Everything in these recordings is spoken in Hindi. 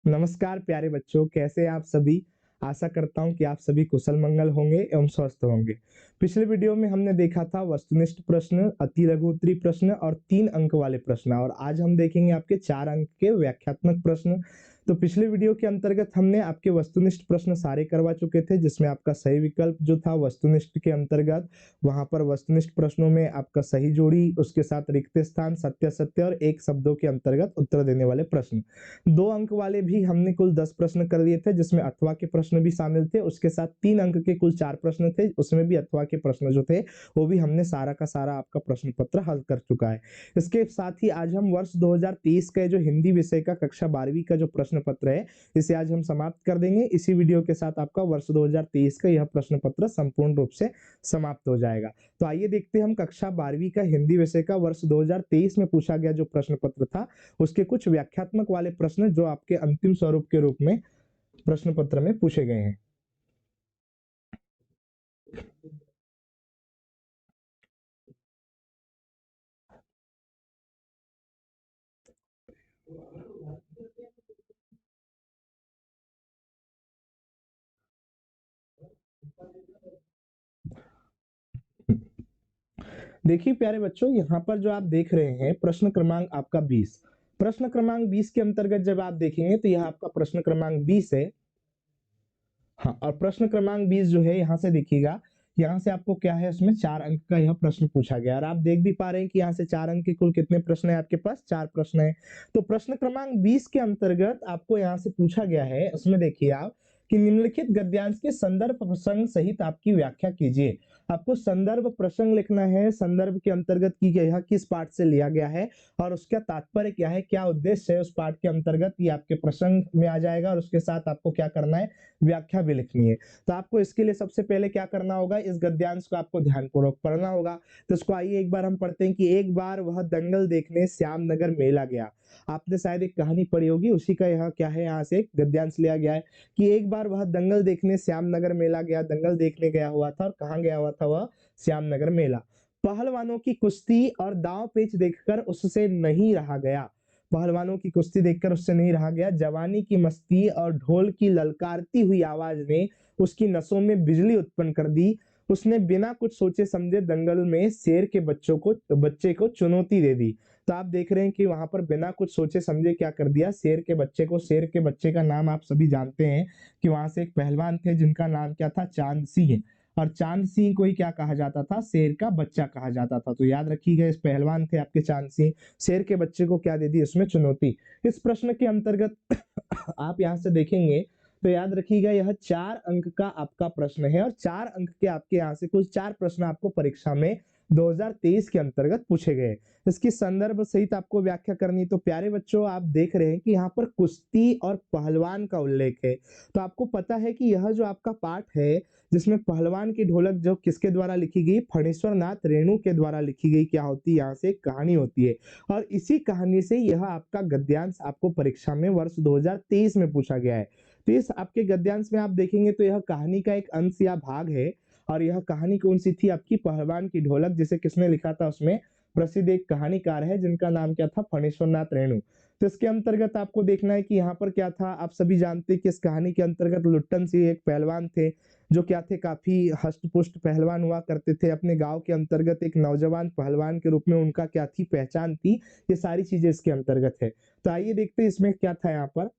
नमस्कार प्यारे बच्चों, कैसे हैं आप सभी। आशा करता हूं कि आप सभी कुशल मंगल होंगे एवं स्वस्थ होंगे। पिछले वीडियो में हमने देखा था वस्तुनिष्ठ प्रश्न, अति लघु उत्तरीय प्रश्न और 3 अंक वाले प्रश्न, और आज हम देखेंगे आपके 4 अंक के व्याख्यात्मक प्रश्न। तो पिछले वीडियो के अंतर्गत हमने आपके वस्तुनिष्ठ प्रश्न सारे करवा चुके थे, जिसमें आपका सही विकल्प जो था वस्तुनिष्ठ के अंतर्गत, वहां पर वस्तुनिष्ठ प्रश्नों में आपका सही जोड़ी, उसके साथ रिक्त स्थान, सत्य सत्य और एक शब्दों के अंतर्गत उत्तर देने वाले प्रश्न। 2 अंक वाले भी हमने कुल 10 प्रश्न कर दिए थे, जिसमें अथवा के प्रश्न भी शामिल थे। उसके साथ 3 अंक के कुल 4 प्रश्न थे, उसमें भी अथवा के प्रश्न जो थे वो भी हमने सारा का सारा आपका प्रश्न पत्र हल कर चुका है। इसके साथ ही आज हम वर्ष 2023 का जो हिंदी विषय का कक्षा 12वीं का जो प्रश्न पत्र है, इसे आज हम समाप्त कर देंगे। इसी वीडियो के साथ आपका वर्ष 2023 का यह प्रश्न पत्र संपूर्ण रूप से समाप्त हो जाएगा। तो आइए देखते हैं हम कक्षा 12वीं का हिंदी विषय का वर्ष 2023 में पूछा गया जो प्रश्न पत्र था, उसके कुछ व्याख्यात्मक वाले प्रश्न जो आपके अंतिम स्वरूप के रूप में प्रश्न पत्र में पूछे गए हैं। देखिए प्यारे बच्चों, यहाँ पर जो आप देख रहे हैं प्रश्न क्रमांक आपका 20, प्रश्न क्रमांक 20 के अंतर्गत जब आप देखेंगे तो यह आपका प्रश्न क्रमांक 20 है। हाँ, और प्रश्न क्रमांक 20 जो है यहाँ से देखिएगा, यहाँ से आपको क्या है, उसमें 4 अंक का यह प्रश्न पूछा गया, और आप देख भी पा रहे हैं कि यहाँ से 4 अंक के कुल कितने प्रश्न है आपके पास, 4 प्रश्न है। तो प्रश्न क्रमांक 20 के अंतर्गत आपको यहाँ से पूछा गया है, उसमें देखिए आप कि निम्नलिखित गद्यांश के संदर्भ प्रसंग सहित आपकी व्याख्या कीजिए। आपको संदर्भ प्रसंग लिखना है, संदर्भ के अंतर्गत की यह किस पाठ से लिया गया है और उसका तात्पर्य क्या है, क्या उद्देश्य है उस पाठ के अंतर्गत, ये आपके प्रसंग में आ जाएगा। और उसके साथ आपको क्या करना है, व्याख्या भी लिखनी है। तो आपको इसके लिए सबसे पहले क्या करना होगा, इस गद्यांश को आपको ध्यानपूर्वक पढ़ना होगा। तो इसको आइए एक बार हम पढ़ते हैं कि एक बार वह दंगल देखने श्यामनगर मेला गया। आपने शायद एक कहानी पढ़ी होगी, उसी का यह क्या है, यहाँ से एक गद्यांश लिया गया है कि एक बार वह दंगल देखने श्यामनगर मेला गया। दंगल देखने गया हुआ था, और कहाँ गया हुआ था वह, श्यामनगर मेला। पहलवानों की कुश्ती और दांव पेच देखकर उससे नहीं रहा गया। पहलवानों की कुश्ती देखकर उससे नहीं रहा गया। जवानी की मस्ती और ढोल की ललकारती हुई आवाज ने उसकी नसों में बिजली उत्पन्न कर दी। उसने बिना कुछ सोचे समझे दंगल में शेर के बच्चे को चुनौती दे दी। तो आप देख रहे हैं कि वहां पर बिना कुछ सोचे समझे क्या कर दिया, शेर के बच्चे को। शेर के बच्चे का नाम आप सभी जानते हैं कि वहां से एक पहलवान थे जिनका नाम क्या था, चांद सिंह। और चांद सिंह को ही क्या कहा जाता था, शेर का बच्चा कहा जाता था। तो याद रखिएगा, इस पहलवान थे आपके चांद सिंह, शेर के बच्चे को क्या दे दी, उसमें चुनौती। इस प्रश्न के अंतर्गत आप यहां से देखेंगे तो याद रखिएगा, यह 4 अंक का आपका प्रश्न है, और 4 अंक के आपके यहाँ से कुल 4 प्रश्न आपको परीक्षा में 2023 के अंतर्गत पूछे गए। इसकी संदर्भ सहित आपको व्याख्या करनी। तो प्यारे बच्चों, आप देख रहे हैं कि यहाँ पर कुश्ती और पहलवान का उल्लेख है। तो आपको पता है कि यह जो आपका पाठ है, जिसमें पहलवान की ढोलक जो किसके द्वारा लिखी गई, फणीश्वर नाथ रेणु के द्वारा लिखी गई, क्या होती है, यहाँ से एक कहानी होती है। और इसी कहानी से यह आपका गद्यांश आपको परीक्षा में वर्ष 2023 में पूछा गया है। तो इस आपके गद्यांश में आप देखेंगे तो यह कहानी का एक अंश या भाग है। और यह कहानी कौन सी थी आपकी, पहलवान की ढोलक, जिसे किसने लिखा था, उसमें प्रसिद्ध एक कहानीकार है जिनका नाम क्या था, फणीश्वर नाथ रेणु। तो इसके अंतर्गत आपको देखना है कि यहाँ पर क्या था, आप सभी जानते हैं कि इस कहानी के अंतर्गत लुट्टन सिंह एक पहलवान थे, जो क्या थे, काफी हष्ट पुष्ट पहलवान हुआ करते थे। अपने गांव के अंतर्गत एक नौजवान पहलवान के रूप में उनका क्या थी, पहचान थी। ये सारी चीजें इसके अंतर्गत है। तो आइए देखते हैं इसमें क्या था यहाँ पर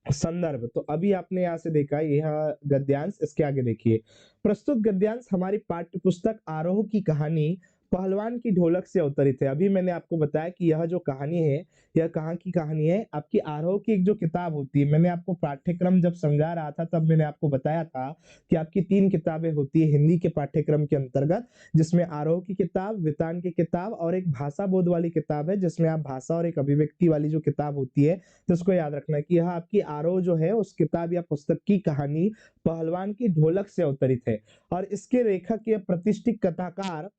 संदर्भ। तो अभी आपने यहाँ से देखा यह गद्यांश, इसके आगे देखिए, प्रस्तुत गद्यांश हमारी पाठ्य पुस्तक आरोह की कहानी पहलवान की ढोलक से अवतरित है। अभी मैंने आपको बताया कि यह जो कहानी है, यह कहाँ की कहानी है, आपकी आरोह की एक जो किताब होती है। मैंने आपको पाठ्यक्रम जब समझा रहा था तब मैंने आपको बताया था कि आपकी 3 किताबें होती है हिंदी के पाठ्यक्रम के अंतर्गत, जिसमें आरोह की किताब, वितान की किताब और एक भाषा बोध वाली किताब है, जिसमें आप भाषा और एक अभिव्यक्ति वाली जो किताब होती है। तो इसको याद रखना है कि यह आपकी आरोह जो है उस किताब या पुस्तक की कहानी पहलवान की ढोलक से अवतरित है। और इसके लेखक या प्रतिष्ठित कथाकार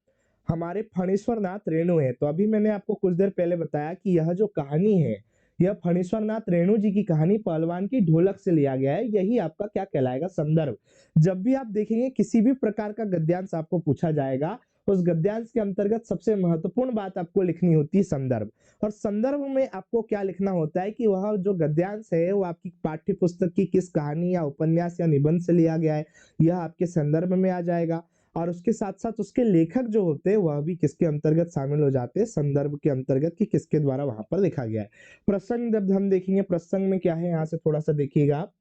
हमारे फणीश्वर नाथ रेणु है। तो अभी मैंने आपको कुछ देर पहले बताया कि यह जो कहानी है, यह फणीश्वर नाथ रेणु जी की कहानी पहलवान की ढोलक से लिया गया है। यही आपका क्या कहलाएगा, संदर्भ। जब भी आप देखेंगे किसी भी प्रकार का गद्यांश आपको पूछा जाएगा, उस गद्यांश के अंतर्गत सबसे महत्वपूर्ण बात आपको लिखनी होती है संदर्भ। और संदर्भ में आपको क्या लिखना होता है कि वह जो गद्यांश है वो आपकी पाठ्य पुस्तक की किस कहानी या उपन्यास या निबंध से लिया गया है, यह आपके संदर्भ में आ जाएगा। और उसके साथ साथ उसके लेखक जो होते हैं वह भी किसके अंतर्गत शामिल हो जाते हैं, संदर्भ के अंतर्गत, कि किसके द्वारा वहां पर लिखा गया है। प्रसंग जब हम देखेंगे, प्रसंग में क्या है, यहाँ से थोड़ा सा देखिएगा आप।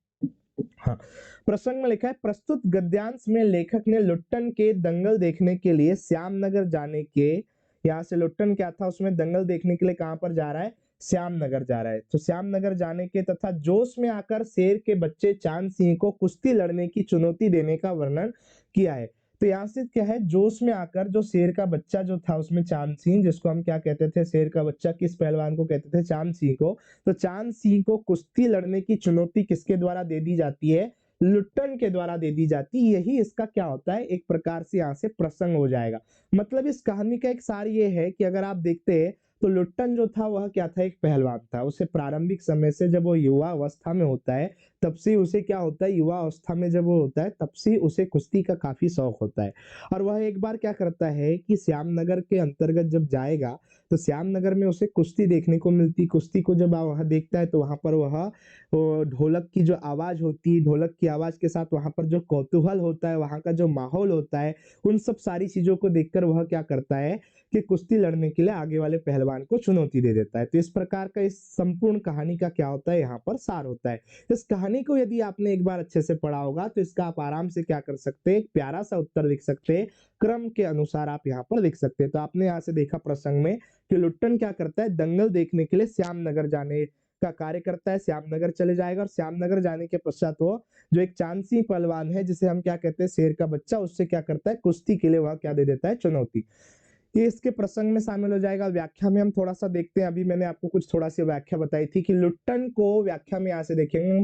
हाँ, प्रसंग में लिखा है, प्रस्तुत गद्यांश में लेखक ने लुट्टन के दंगल देखने के लिए श्यामनगर जाने के, यहाँ से लुट्टन क्या था, उसमें दंगल देखने के लिए कहां पर जा रहा है, श्यामनगर जा रहा है। तो श्यामनगर जाने के तथा जोश में आकर शेर के बच्चे चांद सिंह को कुश्ती लड़ने की चुनौती देने का वर्णन किया है। तो यहाँ से क्या है, जोश में आकर जो शेर का बच्चा जो था उसमें चांद सिंह, जिसको हम क्या कहते थे, शेर का बच्चा किस पहलवान को कहते थे, चांद सिंह को। तो चांद सिंह को कुश्ती लड़ने की चुनौती किसके द्वारा दे दी जाती है, लुट्टन के द्वारा दे दी जाती है। यही इसका क्या होता है, एक प्रकार से यहाँ से प्रसंग हो जाएगा। मतलब इस कहानी का एक सार ये है कि अगर आप देखते हैं तो लुट्टन जो था वह क्या था, एक पहलवान था। उसे प्रारंभिक समय से जब वो युवा अवस्था में होता है तब से उसे क्या होता है, युवा अवस्था में जब वो होता है तब से उसे कुश्ती का काफी शौक होता है। और वह एक बार क्या करता है कि श्यामनगर के अंतर्गत जब जाएगा तो श्यामनगर में उसे कुश्ती देखने को मिलती। कुश्ती को जब वह देखता है तो वहां पर वह ढोलक की जो आवाज होती है, ढोलक की आवाज के साथ वहां पर जो कौतूहल होता है, वहां का जो माहौल होता है, उन सब सारी चीजों को देखकर वह क्या करता है कि कुश्ती लड़ने के लिए आगे वाले पहलवान को चुनौती दे देता है। तो इस प्रकार का इस संपूर्ण कहानी का क्या होता है, यहाँ पर सार होता है। इस कहानी को यदि आपने एक बार अच्छे से पढ़ा होगा तो इसका आप आराम से क्या कर सकते हैं, एक प्यारा सा उत्तर लिख सकते हैं, क्रम के अनुसार आप यहाँ पर लिख सकते हैं। तो आपने यहाँ से देखा प्रसंग में कि लुट्टन क्या करता है, दंगल देखने के लिए श्यामनगर जाने का कार्य करता है, श्यामनगर चले जाएगा। और श्यामनगर जाने के पश्चात वो जो एक चांदसी पहलवान है, जिसे हम क्या कहते हैं, शेर का बच्चा, उससे क्या करता है, कुश्ती के लिए वह क्या दे देता है, चुनौती। ये इसके प्रसंग में शामिल हो जाएगा। व्याख्या में हम थोड़ा सा देखते हैं। अभी मैंने आपको कुछ थोड़ा सी व्याख्या बताई थी कि लुट्टन को, व्याख्या में यहाँ से देखेंगे,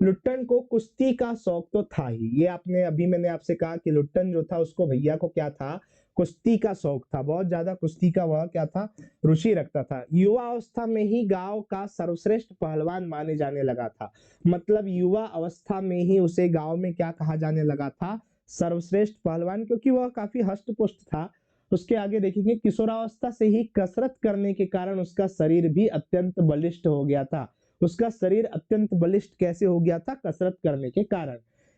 लुट्टन को कुश्ती का शौक तो था ही। ये आपने अभी मैंने आपसे कहा कि लुट्टन जो था उसको, भैया को क्या था, कुश्ती का शौक था, बहुत ज्यादा कुश्ती का वह क्या था, रुचि रखता था। युवा अवस्था में ही गांव का सर्वश्रेष्ठ पहलवान माने जाने लगा था। मतलब युवा अवस्था में ही उसे गांव में क्या कहा जाने लगा था, सर्वश्रेष्ठ पहलवान, क्योंकि वह काफी हष्ट पुष्ट था। उसके आगे देखेंगे, किशोरावस्था से ही कसरत करने के कारण उसका शरीर भी अत्यंत बलिष्ठ हो गया था। उसका शरीर अत्यंत बलिष्ठ कैसे हो गया था, कसरत करने के कारण।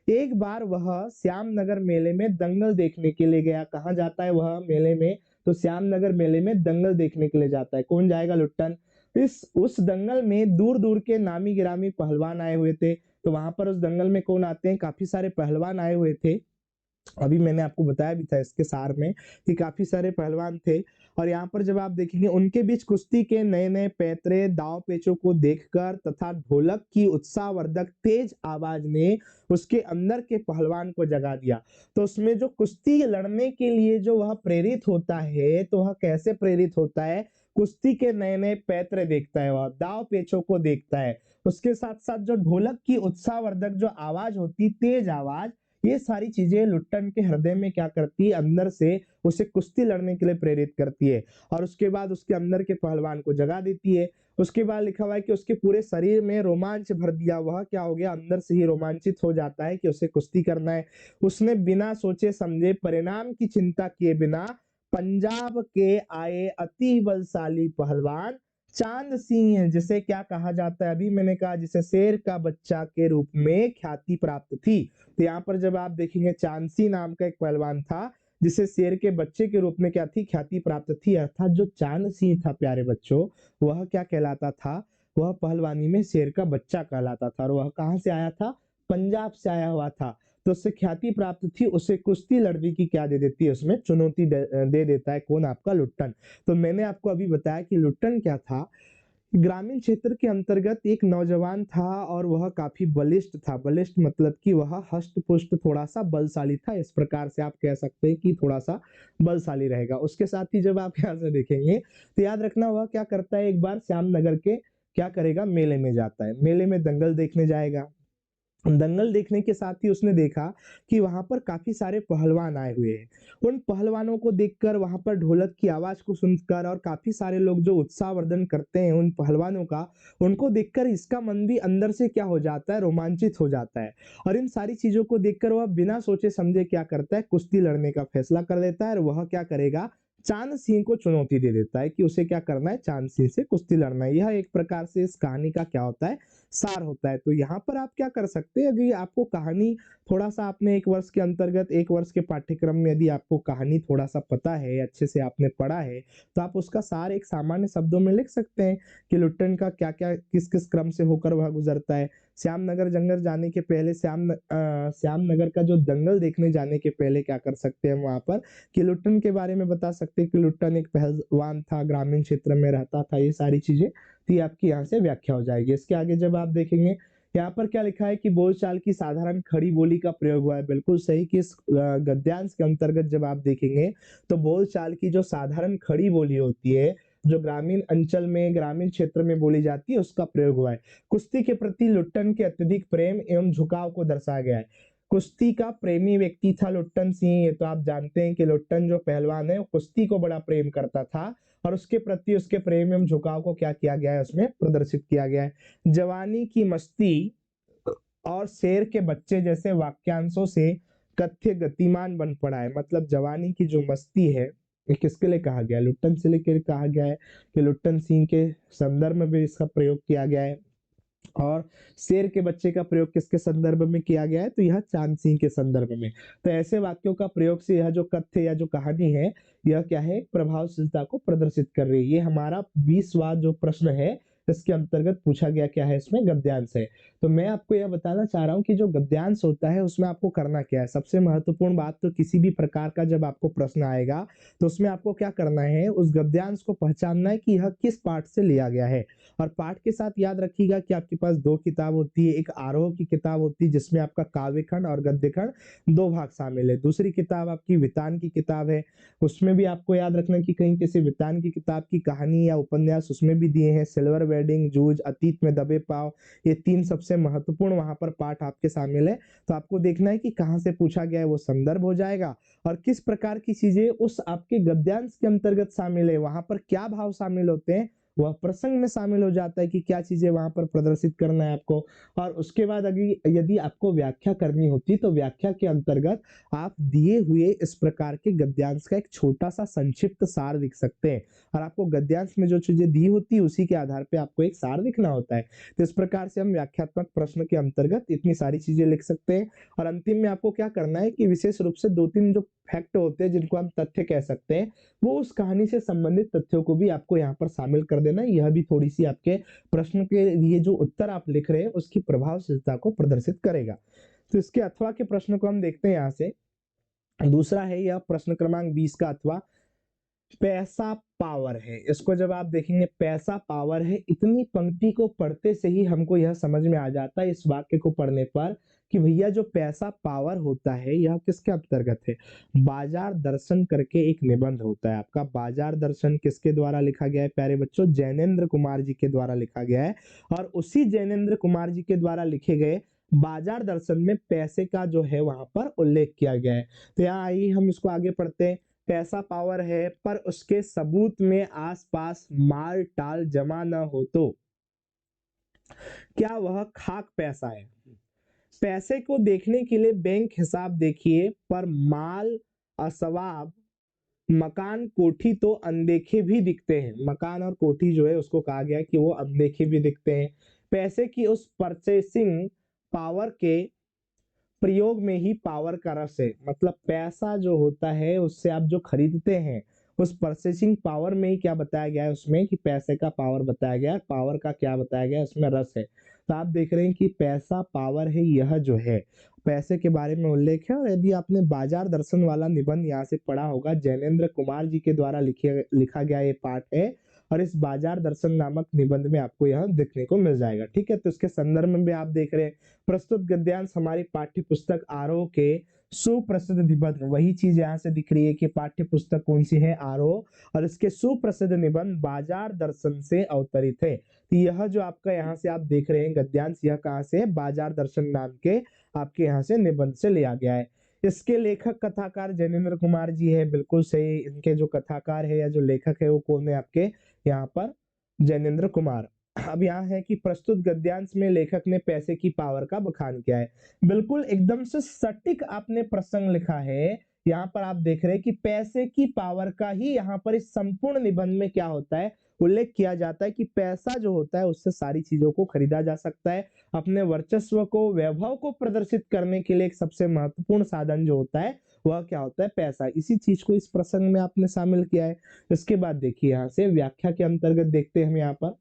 एक बार वह श्यामनगर मेले में दंगल देखने के लिए गया। कहाँ जाता है वह मेले में, तो श्यामनगर मेले में दंगल देखने के लिए जाता है। कौन जाएगा, लुट्टन। उस दंगल में दूर दूर के नामी गिरामी पहलवान आए हुए थे। तो वहां पर उस दंगल में कौन आते हैं, काफी सारे पहलवान आए हुए थे। अभी मैंने आपको बताया भी था इसके सार में कि काफी सारे पहलवान थे। और यहाँ पर जब आप देखेंगे, उनके बीच कुश्ती के नए नए पैतरे दाव पेचों को देखकर तथा ढोलक की उत्साहवर्धक तेज आवाज ने उसके अंदर के पहलवान को जगा दिया। तो उसमें जो कुश्ती लड़ने के लिए जो वह प्रेरित होता है, तो वह कैसे प्रेरित होता है, कुश्ती के नए नए पैतरे देखता है, वह दाव पेचों को देखता है। उसके साथ साथ जो ढोलक की उत्साहवर्धक जो आवाज होती, तेज आवाज, ये सारी चीजें लुट्टन के हृदय में क्या करती है, अंदर से उसे कुश्ती लड़ने के लिए प्रेरित करती है। और उसके बाद उसके अंदर के पहलवान को जगा देती है। उसके बाद लिखा हुआ है कि उसके पूरे शरीर में रोमांच भर दिया। वह क्या हो गया, अंदर से ही रोमांचित हो जाता है कि उसे कुश्ती करना है। उसने बिना सोचे समझे, परिणाम की चिंता किए बिना, पंजाब के आए अति बलशाली पहलवान चांद सिंह, जिसे क्या कहा जाता है, अभी मैंने कहा जिसे शेर का बच्चा के रूप में ख्याति प्राप्त थी। तो यहाँ पर जब आप देखेंगे, चांदसी नाम का एक पहलवान था जिसे शेर के बच्चे के रूप में क्या थी, ख्याति प्राप्त थी। अर्थात जो चांद सिंह था प्यारे बच्चों, वह क्या कहलाता था, वह पहलवानी में शेर का बच्चा कहलाता था। और वह कहाँ से आया था, पंजाब से आया हुआ था। तो उससे ख्याति प्राप्त थी। उसे कुश्ती लड़ने की क्या दे देती है, उसमें चुनौती दे देता है। कौन, आपका लुट्टन। तो मैंने आपको अभी बताया कि लुट्टन क्या था, ग्रामीण क्षेत्र के अंतर्गत एक नौजवान था और वह काफी बलिष्ठ था। बलिष्ठ मतलब कि वह हष्ट पुष्ट, थोड़ा सा बलशाली था। इस प्रकार से आप कह सकते हैं कि थोड़ा सा बलशाली रहेगा। उसके साथ ही जब आप यहाँ से देखेंगे तो याद रखना, वह क्या करता है, एक बार श्यामनगर के क्या करेगा, मेले में जाता है, मेले में दंगल देखने जाएगा। दंगल देखने के साथ ही उसने देखा कि वहां पर काफी सारे पहलवान आए हुए हैं। उन पहलवानों को देखकर, वहां पर ढोलक की आवाज को सुनकर और काफी सारे लोग जो उत्साहवर्धन करते हैं उन पहलवानों का, उनको देखकर इसका मन भी अंदर से क्या हो जाता है, रोमांचित हो जाता है। और इन सारी चीजों को देखकर वह बिना सोचे समझे क्या करता है, कुश्ती लड़ने का फैसला कर लेता है। और वह क्या करेगा, चांद सिंह को चुनौती दे देता है कि उसे क्या करना है, चांद सिंह से कुश्ती लड़ना है। यह एक प्रकार से इस कहानी का क्या होता है, सार होता है। तो यहाँ पर आप क्या कर सकते हैं, यदि आपको कहानी थोड़ा सा, आपने एक वर्ष के अंतर्गत, एक वर्ष के पाठ्यक्रम में यदि आपको कहानी थोड़ा सा पता है, अच्छे से आपने पढ़ा है, तो आप उसका सार एक सामान्य शब्दों में लिख सकते हैं कि लुट्टन का क्या क्या, किस किस क्रम से होकर वह गुजरता है। श्यामनगर जंगल जाने के पहले, श्यामनगर का जो दंगल देखने जाने के पहले क्या कर सकते हैं वहां पर, कि लुट्टन के बारे में बता सकते हैं कि लुट्टन एक पहलवान था, ग्रामीण क्षेत्र में रहता था, ये सारी चीजें। तो ये आपकी यहाँ से व्याख्या हो जाएगी। इसके आगे जब आप देखेंगे, यहाँ पर क्या लिखा है कि बोलचाल की साधारण खड़ी बोली का प्रयोग हुआ है। बिल्कुल सही कि इस गद्यांश के अंतर्गत जब आप देखेंगे तो बोलचाल की जो साधारण खड़ी बोली होती है, जो ग्रामीण अंचल में, ग्रामीण क्षेत्र में बोली जाती है, उसका प्रयोग हुआ है। कुश्ती के प्रति लुट्टन के अत्यधिक प्रेम एवं झुकाव को दर्शाया गया है। कुश्ती का प्रेमी व्यक्ति था लुट्टन सिंह। ये तो आप जानते हैं कि लुट्टन जो पहलवान है वो कुश्ती को बड़ा प्रेम करता था, और उसके प्रति उसके प्रेम एवं झुकाव को क्या किया गया है, उसमें प्रदर्शित किया गया है। जवानी की मस्ती और शेर के बच्चे जैसे वाक्यांशों से कथ्य गतिमान बन पड़ा है। मतलब जवानी की जो मस्ती है, ये किसके लिए कहा गया है, लुट्टन सिंह के लिए कहा गया है, कि लुट्टन सिंह के संदर्भ में भी इसका प्रयोग किया गया है। और शेर के बच्चे का प्रयोग किसके संदर्भ में किया गया है, तो यह चांद सिंह के संदर्भ में। तो ऐसे वाक्यों का प्रयोग से यह जो कथ्य या जो कहानी है, यह क्या है, प्रभावशीलता को प्रदर्शित कर रही है। ये हमारा 20वां जो प्रश्न है, इसके अंतर्गत पूछा गया क्या है, इसमें गद्यांश है। तो मैं आपको यह बताना चाह रहा हूँ कि जो गद्यांश होता है उसमें आपको करना क्या है। सबसे महत्वपूर्ण बात, तो किसी भी प्रकार का जब आपको प्रश्न आएगा तो उसमें आपको क्या करना है, उस गद्यांश को पहचानना है कि यह किस पाठ से लिया गया है। और पाठ के साथ याद रखिएगा कि आपके पास दो किताब होती है। एक आरोह की किताब होती है जिसमें आपका काव्य खंड और गद्य खंड दो भाग शामिल है। दूसरी किताब आपकी वितान की किताब है, उसमें भी आपको याद रखना कि कहीं किसी वितान की किताब की कहानी या उपन्यास उसमें भी दिए हैं। सिल्वर वेडिंग, जूझ, अतीत में दबे पाव, ये तीन सबसे महत्वपूर्ण वहां पर पाठ आपके शामिल है। तो आपको देखना है कि कहाँ से पूछा गया है, वो संदर्भ हो जाएगा, और किस प्रकार की चीजें उस आपके गद्यांश के अंतर्गत शामिल है, वहां पर क्या भाव शामिल होते हैं, वह प्रसंग में शामिल हो जाता है कि क्या चीजें वहां पर प्रदर्शित करना है आपको। और उसके बाद अगर यदि आपको व्याख्या करनी होती तो व्याख्या के अंतर्गत आप दिए हुए इस प्रकार के गद्यांश का एक छोटा सा संक्षिप्त सार लिख सकते हैं। और आपको गद्यांश में जो चीजें दी होती है उसी के आधार पे आपको एक सार लिखना होता है। तो इस प्रकार से हम व्याख्यात्मक प्रश्न के अंतर्गत इतनी सारी चीजें लिख सकते हैं। और अंतिम में आपको क्या करना है कि विशेष रूप से दो तीन जो फैक्ट होते हैं जिनको हम तथ्य कह सकते हैं, वो उस कहानी से संबंधित तथ्यों को भी आपको यहाँ पर शामिल कर देना। यह भी थोड़ी सी आपके प्रश्न के लिए जो उत्तर आप लिख रहे हैं उसकी प्रभावशीलता को प्रदर्शित करेगा। तो इसके अथवा के प्रश्न को हम देखते हैं यहाँ से। दूसरा है यह प्रश्न क्रमांक 20 का अथवा, पैसा पावर है। इसको जब आप देखेंगे, पैसा पावर है, इतनी पंक्ति को पढ़ते से ही हमको यह समझ में आ जाता है इस वाक्य को पढ़ने पर कि भैया जो पैसा पावर होता है यह किसके अंतर्गत है। बाजार दर्शन करके एक निबंध होता है आपका। बाजार दर्शन किसके द्वारा लिखा गया है प्यारे बच्चों, जैनेन्द्र कुमार जी के द्वारा लिखा गया है। और उसी जैनेन्द्र कुमार जी के द्वारा लिखे गए बाजार दर्शन में पैसे का जो है वहां पर उल्लेख किया गया है। तो यहाँ आइए हम इसको आगे पढ़ते हैं। पैसा पावर है पर उसके सबूत में आसपास माल टाल जमा न हो तो क्या वह खाक पैसा है। पैसे को देखने के लिए बैंक हिसाब देखिए पर माल असवाब, मकान कोठी तो अनदेखे भी दिखते हैं। मकान और कोठी जो है उसको कहा गया कि वो अनदेखे भी दिखते हैं। पैसे की उस परचेसिंग पावर के प्रयोग में ही पावर का रस है। मतलब पैसा जो होता है उससे आप जो खरीदते हैं उस परचेसिंग पावर में ही क्या बताया गया है, उसमें कि पैसे का पावर बताया गया है। पावर का क्या बताया गया है, उसमें रस है। तो आप देख रहे हैं कि पैसा पावर है, यह जो है पैसे के बारे में उल्लेख है। और यदि आपने बाजार दर्शन वाला निबंध यहाँ से पढ़ा होगा, जैनेन्द्र कुमार जी के द्वारा लिखा गया ये पाठ है। और इस बाजार दर्शन नामक निबंध में आपको यह देखने को मिल जाएगा। ठीक है, तो इसके संदर्भ में भी आप देख रहे हैं प्रस्तुत गद्यांश हमारी पाठ्य पुस्तक आरोह के सुप्रसिद्ध निबंध, वही चीज यहाँ से दिख रही है कि पाठ्य पुस्तक कौन सी है, आरोह, और इसके सुप्रसिद्ध निबंध बाजार दर्शन से अवतरित है। तो यह जो आपका यहाँ से आप देख रहे हैं गद्यांश, यह कहाँ से है, बाजार दर्शन नाम के आपके यहाँ से निबंध से लिया गया है। इसके लेखक कथाकार जैनेन्द्र कुमार जी है, बिल्कुल सही। इनके जो कथाकार है या जो लेखक है वो कौन है आपके यहाँ पर, जैनेन्द्र कुमार। अब यहाँ है कि प्रस्तुत गद्यांश में लेखक ने पैसे की पावर का बखान किया है। बिल्कुल एकदम से सटीक आपने प्रसंग लिखा है। यहाँ पर आप देख रहे हैं कि पैसे की पावर का ही यहाँ पर इस संपूर्ण निबंध में क्या होता है, उल्लेख किया जाता है कि पैसा जो होता है उससे सारी चीजों को खरीदा जा सकता है। अपने वर्चस्व को, वैभव को प्रदर्शित करने के लिए एक सबसे महत्वपूर्ण साधन जो होता है वह क्या होता है, पैसा। इसी चीज को इस प्रसंग में आपने शामिल किया है। इसके बाद देखिए यहाँ से व्याख्या के अंतर्गत देखते हैं हम। यहाँ पर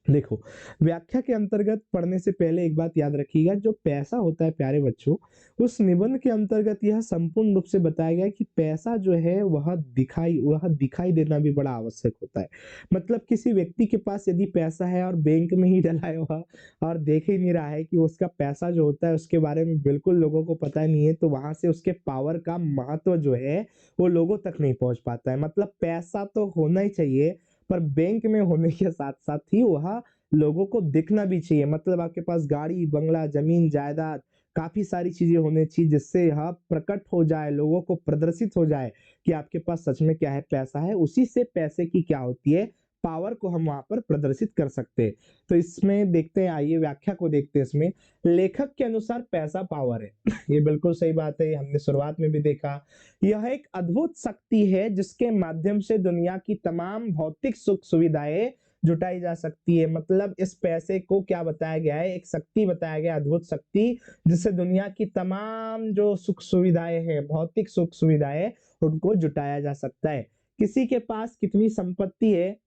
देखो, व्याख्या के अंतर्गत पढ़ने से पहले एक बात याद रखिएगा, जो पैसा होता है प्यारे बच्चों, उस निबंध के अंतर्गत यह संपूर्ण रूप से बताया गया है कि पैसा जो है वह दिखाई देना भी बड़ा आवश्यक होता है। मतलब किसी व्यक्ति के पास यदि पैसा है और बैंक में ही डला है वह, और देख ही नहीं रहा है कि उसका पैसा जो होता है उसके बारे में बिल्कुल लोगों को पता नहीं है, तो वहां से उसके पावर का महत्व जो है वो लोगों तक नहीं पहुंच पाता है। मतलब पैसा तो होना ही चाहिए, पर बैंक में होने के साथ साथ ही वह लोगों को दिखना भी चाहिए। मतलब आपके पास गाड़ी, बंगला, जमीन, जायदाद, काफी सारी चीजें होनी चाहिए जिससे यह प्रकट हो जाए, लोगों को प्रदर्शित हो जाए कि आपके पास सच में क्या है, पैसा है। उसी से पैसे की क्या होती है, पावर को हम वहां पर प्रदर्शित कर सकते हैं। तो इसमें देखते हैं, आइए व्याख्या को देखते हैं। इसमें लेखक के अनुसार पैसा पावर है ये बिल्कुल सही बात है, ये हमने शुरुआत में भी देखा। यह एक अद्भुत शक्ति है जिसके माध्यम से दुनिया की तमाम भौतिक सुख सुविधाएं जुटाई जा सकती है। मतलब इस पैसे को क्या बताया गया है, एक शक्ति बताया गया, अद्भुत शक्ति, जिससे दुनिया की तमाम जो सुख सुविधाएं हैं, भौतिक सुख सुविधाएं, उनको जुटाया जा सकता है। किसी के पास कितनी संपत्ति है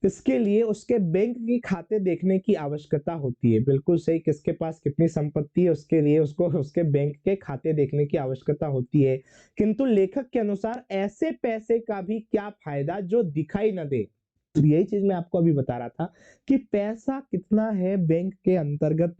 इसके लिए उसके बैंक के खाते देखने की आवश्यकता होती है। बिल्कुल सही, किसके पास कितनी संपत्ति है उसके लिए उसको उसके बैंक के खाते देखने की आवश्यकता होती है। किंतु लेखक के अनुसार ऐसे पैसे का भी क्या फायदा जो दिखाई न दे। तो यही चीज मैं आपको अभी बता रहा था कि पैसा कितना है बैंक के अंतर्गत,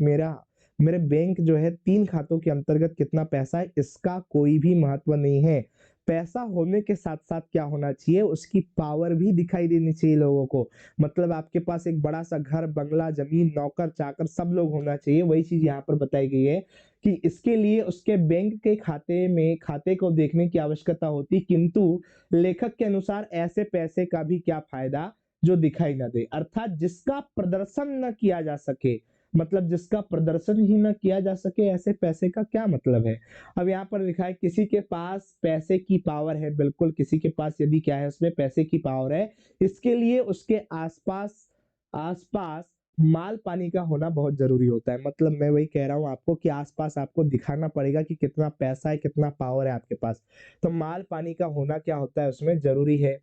मेरे बैंक जो है 3 खातों के अंतर्गत कितना पैसा है, इसका कोई भी महत्व नहीं है। पैसा होने के साथ साथ क्या होना चाहिए, उसकी पावर भी दिखाई देनी चाहिए लोगों को। मतलब आपके पास एक बड़ा सा घर, बंगला, जमीन, नौकर चाकर सब लोग होना चाहिए। वही चीज यहाँ पर बताई गई है कि इसके लिए उसके बैंक के खाते को देखने की आवश्यकता होती, किंतु लेखक के अनुसार ऐसे पैसे का भी क्या फायदा जो दिखाई न दे, अर्थात जिसका प्रदर्शन न किया जा सके। मतलब जिसका प्रदर्शन ही न किया जा सके, ऐसे पैसे का क्या मतलब है। अब यहाँ पर लिखा है किसी के पास पैसे की पावर है। बिल्कुल, किसी के पास यदि क्या है, उसमें पैसे की पावर है, इसके लिए उसके आसपास आसपास माल पानी का होना बहुत जरूरी होता है। मतलब मैं वही कह रहा हूँ आपको कि आसपास आपको दिखाना पड़ेगा कि कितना पैसा है, कितना पावर है आपके पास। तो माल पानी का होना क्या होता है, उसमें जरूरी है।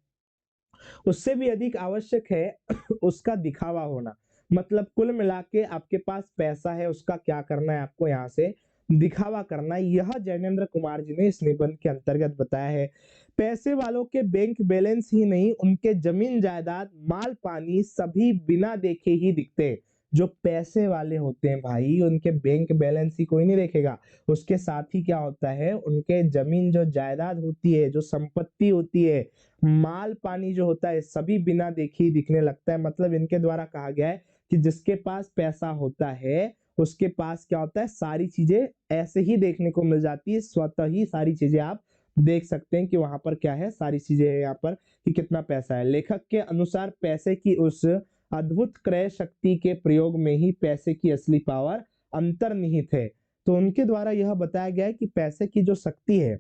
उससे भी अधिक आवश्यक है उसका दिखावा होना। मतलब कुल मिला के आपके पास पैसा है, उसका क्या करना है, आपको यहाँ से दिखावा करना है। यह जैनेन्द्र कुमार जी ने इस निबंध के अंतर्गत बताया है। पैसे वालों के बैंक बैलेंस ही नहीं, उनके जमीन जायदाद, माल पानी सभी बिना देखे ही दिखते हैं। जो पैसे वाले होते हैं भाई, उनके बैंक बैलेंस ही कोई नहीं देखेगा। उसके साथ ही क्या होता है, उनके जमीन जो जायदाद होती है, जो संपत्ति होती है, माल पानी जो होता है, सभी बिना देखे ही दिखने लगता है। मतलब इनके द्वारा कहा गया है कि जिसके पास पैसा होता है उसके पास क्या होता है, सारी चीजें ऐसे ही देखने को मिल जाती है। स्वतः ही सारी चीजें आप देख सकते हैं कि वहां पर क्या है, सारी चीजें है यहाँ पर कि कितना पैसा है। लेखक के अनुसार पैसे की उस अद्भुत क्रय शक्ति के प्रयोग में ही पैसे की असली पावर अंतर्निहित है। तो उनके द्वारा यह बताया गया है कि पैसे की जो शक्ति है,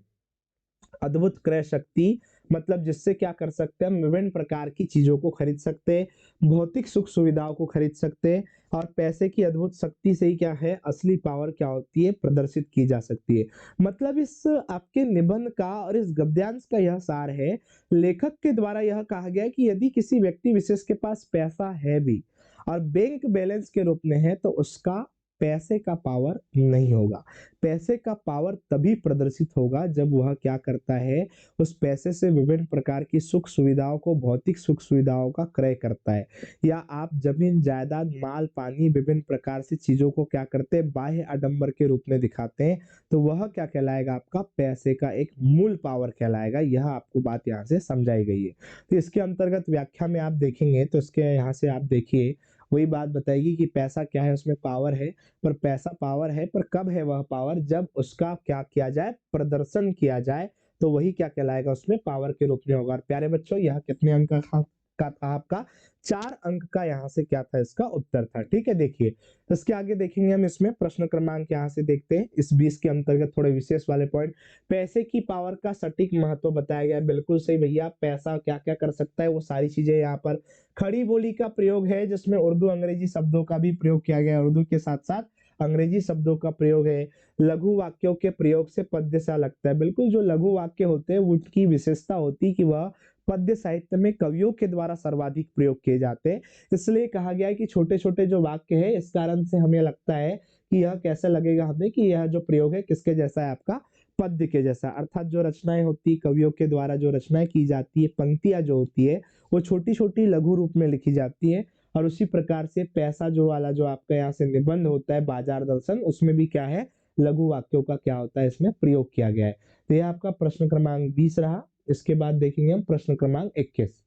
अद्भुत क्रय शक्ति, मतलब जिससे क्या कर सकते हैं, हम विभिन्न प्रकार की चीजों को खरीद सकते हैं, भौतिक सुख सुविधाओं को खरीद सकते हैं, और पैसे की अद्भुत शक्ति से ही क्या है, असली पावर क्या होती है, प्रदर्शित की जा सकती है। मतलब इस आपके निबंध का और इस गद्यांश का यह सार है। लेखक के द्वारा यह कहा गया है कि यदि किसी व्यक्ति विशेष के पास पैसा है भी और बैंक बैलेंस के रूप में है, तो उसका पैसे का पावर नहीं होगा। पैसे का पावर तभी प्रदर्शित होगा जब वह क्या करता है, उस पैसे से विभिन्न प्रकार की सुख सुविधाओं को, भौतिक सुख सुविधाओं का क्रय करता है। या आप जमीन जायदाद माल पानी विभिन्न प्रकार से चीजों को क्या करते हैं, बाह्य आडंबर के रूप में दिखाते हैं, तो वह क्या कहलाएगा, आपका पैसे का एक मूल पावर कहलाएगा। यह आपको बात यहाँ से समझाई गई है। तो इसके अंतर्गत व्याख्या में आप देखेंगे तो इसके यहाँ से आप देखिए वही बात बताएगी कि पैसा क्या है, उसमें पावर है, पर पैसा पावर है, पर कब है वह पावर, जब उसका क्या किया जाए, प्रदर्शन किया जाए, तो वही क्या कहलाएगा, उसमें पावर के रूप में होगा। और प्यारे बच्चों, यह कितने अंक का था आपका, 4 अंक का यहाँ से क्या था, इसका उत्तर था। ठीक है, देखिए इसके आगे देखेंगे हम, इसमें प्रश्न क्रमांक यहाँ से देखते हैं। इस 20 के अंतर्गत थोड़े विशेष वाले पॉइंट, पैसे की पावर का सटीक महत्व बताया गया है। बिल्कुल सही भैया, पैसा क्या क्या कर सकता है, वो सारी चीजें यहाँ पर। खड़ी बोली का प्रयोग है, जिसमें उर्दू अंग्रेजी शब्दों का भी प्रयोग किया गया है, उर्दू के साथ साथ अंग्रेजी शब्दों का प्रयोग है। लघु वाक्यों के प्रयोग से पद्य सा लगता है। बिल्कुल, जो लघु वाक्य होते हैं उनकी विशेषता होती है कि वह पद्य साहित्य में कवियों के द्वारा सर्वाधिक प्रयोग किए जाते हैं। इसलिए कहा गया है कि छोटे छोटे जो वाक्य है, इस कारण से हमें लगता है कि यह कैसा लगेगा हमें, कि यह जो प्रयोग है किसके जैसा है, आपका पद्य के जैसा। अर्थात जो रचनाएं होती है, कवियों के द्वारा जो रचनाएं की जाती है, पंक्तियां जो होती है, वो छोटी छोटी लघु रूप में लिखी जाती है। और उसी प्रकार से पैसा जो वाला जो आपका यहाँ से निबंध होता है, बाजार दर्शन, उसमें भी क्या है, लघु वाक्यों का क्या होता है, इसमें प्रयोग किया गया है। तो यह आपका प्रश्न क्रमांक 20 रहा। इसके बाद देखेंगे हम प्रश्न क्रमांक 21।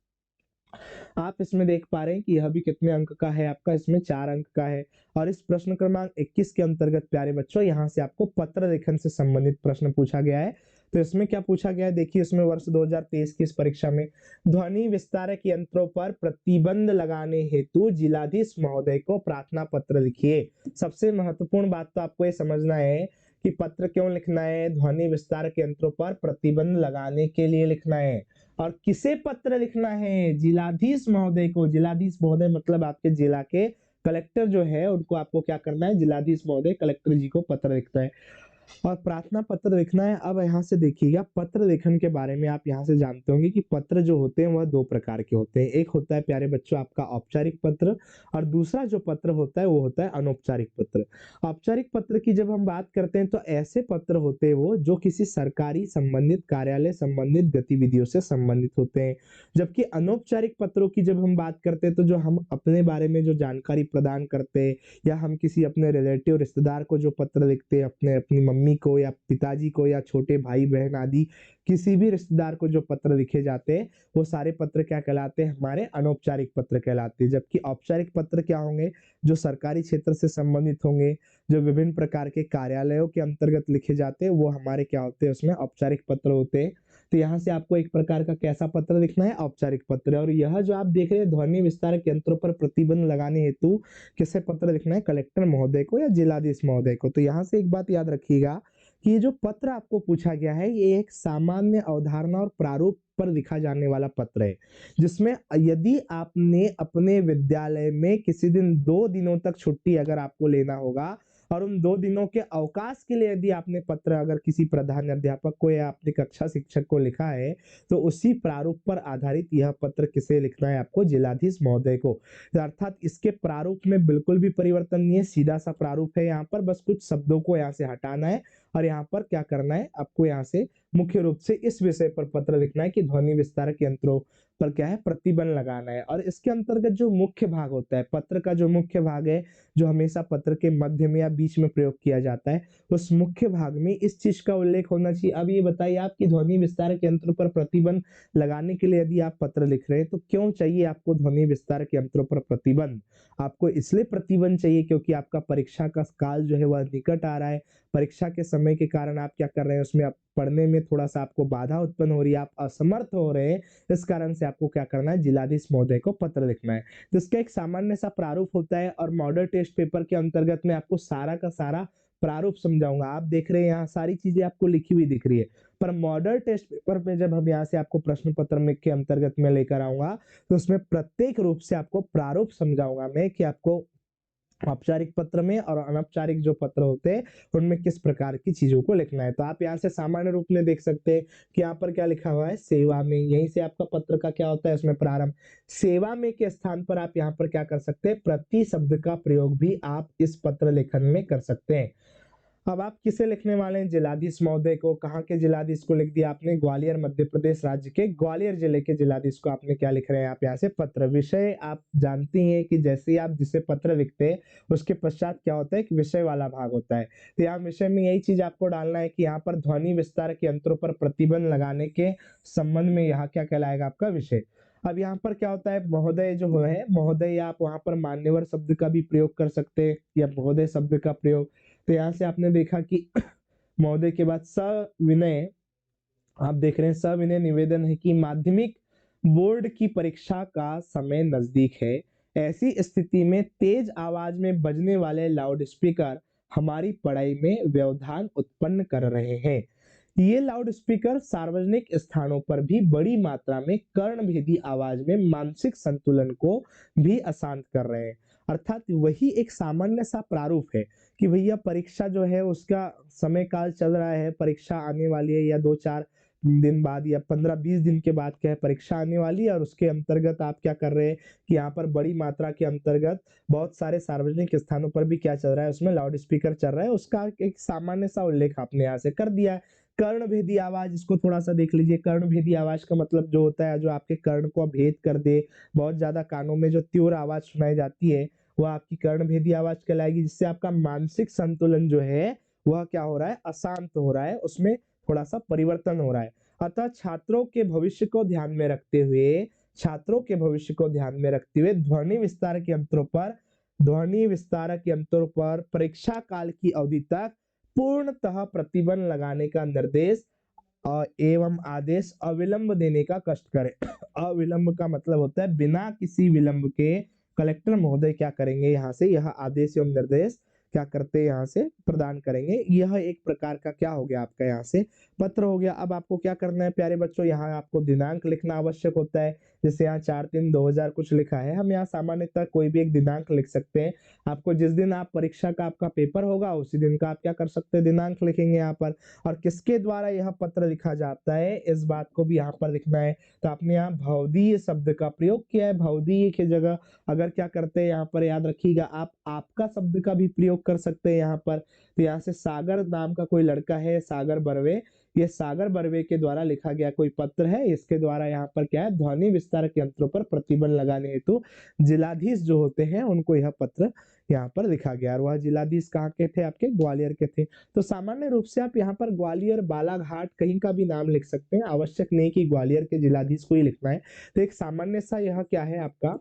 आप इसमें देख पा रहे हैं कि यह भी कितने अंक का है आपका, इसमें 4 अंक का है। और इस प्रश्न क्रमांक 21 के अंतर्गत प्यारे बच्चों, यहाँ से आपको पत्र लेखन से संबंधित प्रश्न पूछा गया है। तो इसमें क्या पूछा गया है, देखिए इसमें वर्ष 2023 की इस परीक्षा में ध्वनि विस्तारक यंत्रों पर प्रतिबंध लगाने हेतु जिलाधीश महोदय को प्रार्थना पत्र लिखिए। सबसे महत्वपूर्ण बात तो आपको ये समझना है कि पत्र क्यों लिखना है, ध्वनि विस्तारक यंत्रों पर प्रतिबंध लगाने के लिए लिखना है। और किसे पत्र लिखना है, जिलाधीश महोदय को। जिलाधीश महोदय मतलब आपके जिला के कलेक्टर जो है, उनको आपको क्या करना है, जिलाधीश महोदय कलेक्टर जी को पत्र लिखना है और प्रार्थना पत्र लिखना है। अब यहाँ से देखिएगा, पत्र लेखन के बारे में आप यहाँ से जानते होंगे कि पत्र जो होते हैं वह 2 प्रकार के होते हैं। एक होता है प्यारे बच्चों आपका औपचारिक पत्र, और दूसरा जो पत्र होता है वो होता है अनौपचारिक पत्र। औपचारिक पत्र की जब हम बात करते हैं तो ऐसे पत्र होते हैं वो जो किसी सरकारी संबंधित कार्यालय संबंधित गतिविधियों से संबंधित होते हैं। जबकि अनौपचारिक पत्रों की जब हम बात करते हैं तो जो हम अपने बारे में जो जानकारी प्रदान करते हैं, या हम किसी अपने रिलेटिव रिश्तेदार को जो पत्र लिखते हैं, अपने अपनी मम्मी को या पिताजी को या छोटे भाई बहन आदि किसी भी रिश्तेदार को जो पत्र लिखे जाते हैं, वो सारे पत्र क्या कहलाते हैं, हमारे अनौपचारिक पत्र कहलाते हैं। जबकि औपचारिक पत्र क्या होंगे, जो सरकारी क्षेत्र से संबंधित होंगे, जो विभिन्न प्रकार के कार्यालयों के अंतर्गत लिखे जाते हैं, वो हमारे क्या होते हैं, उसमें औपचारिक पत्र होते हैं। तो यहाँ से आपको एक प्रकार का कैसा पत्र लिखना है, औपचारिक पत्र। और यह जो आप देख रहे हैं ध्वनि विस्तारक यंत्रों पर प्रतिबंध लगाने हेतु किसे पत्र लिखना है, कलेक्टर महोदय को या जिलाधीश महोदय को। तो यहाँ से एक बात याद रखिएगा कि ये जो पत्र आपको पूछा गया है, ये एक सामान्य अवधारणा और प्रारूप पर लिखा जाने वाला पत्र है, जिसमें यदि आपने अपने विद्यालय में किसी दिन 2 दिनों तक छुट्टी अगर आपको लेना होगा, और उन 2 दिनों के अवकाश के लिए यदि आपने पत्र अगर किसी प्रधान अध्यापक को या अपने कक्षा शिक्षक को लिखा है, तो उसी प्रारूप पर आधारित यह पत्र किसे लिखना है, आपको जिलाधीश महोदय को। अर्थात इसके प्रारूप में बिल्कुल भी परिवर्तन नहीं है, सीधा सा प्रारूप है। यहाँ पर बस कुछ शब्दों को यहाँ से हटाना है और यहाँ पर क्या करना है, आपको यहाँ से मुख्य रूप से इस विषय पर पत्र लिखना है कि ध्वनि विस्तारक यंत्रों पर क्या है, प्रतिबंध लगाना है। और इसके अंतर्गत जो मुख्य भाग होता है पत्र का, जो मुख्य भाग है, जो हमेशा पत्र के मध्य में या बीच में प्रयोग किया जाता है, उस मुख्य भाग में इस चीज का उल्लेख होना चाहिए। अब ये बताइए आप कि ध्वनि विस्तारक यंत्रों पर प्रतिबंध लगाने के लिए यदि आप पत्र लिख रहे हैं, तो क्यों चाहिए आपको ध्वनि विस्तारक यंत्रों पर प्रतिबंध? आपको इसलिए प्रतिबंध चाहिए क्योंकि आपका परीक्षा का काल जो है वह निकट आ रहा है। परीक्षा के समय के कारण आप क्या कर रहे हैं, उसमें आप पढ़ने में थोड़ा सा आपको बाधा उत्पन्न हो रही है, आप असमर्थ हो रहे हैं। इस कारण से आपको क्या करना है, जिलाधीश महोदय को पत्र लिखना है। तो इसका एक सामान्य सा प्रारूप होता है, और मॉडल टेस्ट पेपर के अंतर्गत में आपको सारा का सारा प्रारूप समझाऊंगा। आप देख रहे हैं यहाँ सारी चीजें आपको लिखी हुई दिख रही है, पर मॉडल टेस्ट पेपर में जब हम यहाँ से आपको प्रश्न पत्र में के अंतर्गत में लेकर आऊंगा, तो उसमें प्रत्येक रूप से आपको प्रारूप समझाऊंगा मैं कि आपको औपचारिक पत्र में और अनौपचारिक जो पत्र होते हैं उनमें किस प्रकार की चीजों को लिखना है। तो आप यहाँ से सामान्य रूप में देख सकते हैं कि यहाँ पर क्या लिखा हुआ है, सेवा में। यहीं से आपका पत्र का क्या होता है, उसमें प्रारंभ। सेवा में के स्थान पर आप यहाँ पर क्या कर सकते हैं, प्रति शब्द का प्रयोग भी आप इस पत्र लेखन में कर सकते हैं। अब आप किसे लिखने वाले हैं, जिलाधीश महोदय को। कहाँ के जिलाधीश को लिख दिया आपने, ग्वालियर मध्य प्रदेश राज्य के ग्वालियर जिले के जिलाधीश को आपने क्या लिख रहे हैं आप यहाँ से, पत्र। विषय आप जानती हैं कि जैसे ही आप जिसे पत्र लिखते हैं उसके पश्चात क्या होता है, एक विषय वाला भाग होता है। तो यहाँ विषय में यही चीज आपको डालना है कि यहाँ पर ध्वनि विस्तार के यंत्रों पर प्रतिबंध लगाने के संबंध में यहाँ क्या कहलाएगा आपका विषय। अब यहाँ पर क्या होता है, महोदय जो है, महोदय आप वहां पर मान्यवर शब्द का भी प्रयोग कर सकते हैं या महोदय शब्द का प्रयोग। तो यहाँ से आपने देखा कि महोदय के बाद सविनय, आप देख रहे हैं सविनय निवेदन है कि माध्यमिक बोर्ड की परीक्षा का समय नजदीक है। ऐसी स्थिति में तेज आवाज में बजने वाले लाउड स्पीकर हमारी पढ़ाई में व्यवधान उत्पन्न कर रहे हैं। ये लाउड स्पीकर सार्वजनिक स्थानों पर भी बड़ी मात्रा में कर्णभेदी आवाज में मानसिक संतुलन को भी अशांत कर रहे हैं। अर्थात वही एक सामान्य सा प्रारूप है कि भैया परीक्षा जो है उसका समय काल चल रहा है, परीक्षा आने वाली है या 2-4 दिन बाद या 15-20 दिन के बाद क्या है, परीक्षा आने वाली है। और उसके अंतर्गत आप क्या कर रहे हैं कि यहाँ पर बड़ी मात्रा के अंतर्गत बहुत सारे सार्वजनिक स्थानों पर भी क्या चल रहा है, उसमें लाउड स्पीकर चल रहा है। उसका एक सामान्य सा उल्लेख आपने यहाँ से कर दिया है। कर्णभेदी आवाज, इसको थोड़ा सा देख लीजिए। कर्णभेदी आवाज का मतलब जो होता है जो आपके कर्ण को भेद कर दे, बहुत ज्यादा कानों में जो तीव्र आवाज सुनाई जाती है वह आपकी कर्णभेदी आवाज कहलाएगी, जिससे आपका मानसिक संतुलन जो है वह क्या हो रहा है, अशांत हो रहा है, उसमें थोड़ा सा परिवर्तन हो रहा है। अतः छात्रों के भविष्य को ध्यान में रखते हुए, छात्रों के भविष्य को ध्यान में रखते हुए ध्वनि विस्तारक यंत्रों पर परीक्षा काल की अवधि तक पूर्णतः प्रतिबंध लगाने का निर्देश एवं आदेश अविलंब देने का कष्ट करें। अविलंब का मतलब होता है बिना किसी विलंब के कलेक्टर महोदय क्या करेंगे, यहाँ से यह आदेश एवं निर्देश क्या करते हैं यहाँ से प्रदान करेंगे। यह एक प्रकार का क्या हो गया आपका यहाँ से पत्र हो गया। अब आपको क्या करना है प्यारे बच्चों, यहाँ आपको दिनांक लिखना आवश्यक होता है। जैसे यहाँ 4/3/2000 कुछ लिखा है, हम यहाँ सामान्यतः कोई भी एक दिनांक लिख सकते हैं। आपको जिस दिन आप परीक्षा का आपका पेपर होगा उसी दिन का आप क्या कर सकते हैं, दिनांक लिखेंगे यहाँ पर। और किसके द्वारा यह पत्र लिखा जाता है इस बात को भी यहाँ पर लिखना है। तो आपने यहाँ भवदीय शब्द का प्रयोग किया है। भवदीय की जगह अगर क्या करते हैं यहाँ पर याद रखिएगा, आप आपका शब्द का भी प्रयोग कर सकते हैं यहाँ पर। तो यहाँ से सागर नाम का कोई लड़का है, सागर बर्वे, ये सागर बर्वे के द्वारा लिखा गया कोई पत्र है। इसके द्वारा यहाँ पर क्या है, ध्वनि विस्तारक यंत्रों पर प्रतिबंध लगाने हेतु जिलाधीश जो होते हैं उनको यह पत्र यहाँ पर लिखा गया। और वह जिलाधीश कहाँ के थे, आपके ग्वालियर के थे। तो सामान्य रूप से आप यहाँ पर ग्वालियर, बालाघाट कहीं का भी नाम लिख सकते हैं, आवश्यक नहीं कि ग्वालियर के जिलाधीश को ही लिखना है। तो एक सामान्य सा यह क्या है आपका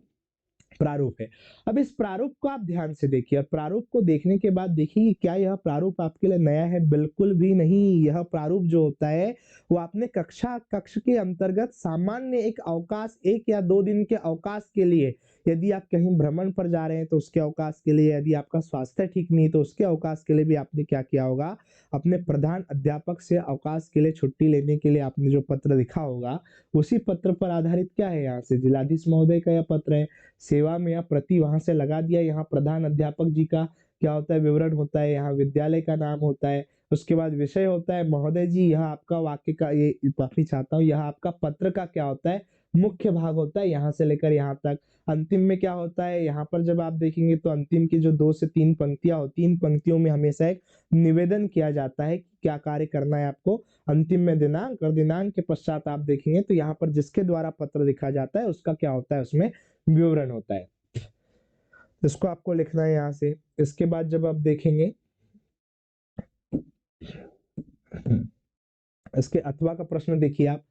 प्रारूप है। अब इस प्रारूप को आप ध्यान से देखिए, और प्रारूप को देखने के बाद देखिए कि क्या यह प्रारूप आपके लिए नया है, बिल्कुल भी नहीं। यह प्रारूप जो होता है वो आपने कक्ष के अंतर्गत सामान्य एक अवकाश, 1 या 2 दिन के अवकाश के लिए, यदि आप कहीं भ्रमण पर जा रहे हैं तो उसके अवकाश के लिए, यदि आपका स्वास्थ्य ठीक नहीं तो उसके अवकाश के लिए भी आपने क्या किया होगा, अपने प्रधान अध्यापक से अवकाश के लिए, छुट्टी लेने के लिए आपने जो पत्र लिखा होगा उसी पत्र पर आधारित क्या है, यहाँ से जिलाधीश महोदय का यह पत्र है। सेवा में या प्रति वहां से लगा दिया, यहाँ प्रधान अध्यापक जी का क्या होता है, विवरण होता है, यहाँ विद्यालय का नाम होता है, उसके बाद विषय होता है। महोदय जी यह आपका वाक्य का, ये माफी चाहता हूँ, यह आपका पत्र का क्या होता है, मुख्य भाग होता है, यहाँ से लेकर यहाँ तक। अंतिम में क्या होता है, यहाँ पर जब आप देखेंगे तो अंतिम की जो 2 से 3 पंक्तियां होती हैं, इन पंक्तियों में हमेशा एक निवेदन किया जाता है कि क्या कार्य करना है आपको। अंतिम में दिनांक, और दिनांक के पश्चात आप देखेंगे तो यहाँ पर जिसके द्वारा पत्र लिखा जाता है उसका क्या होता है, उसमें विवरण होता है। इसको आपको लिखना है यहाँ से। इसके बाद जब आप देखेंगे इसके अथवा का प्रश्न देखिए आप,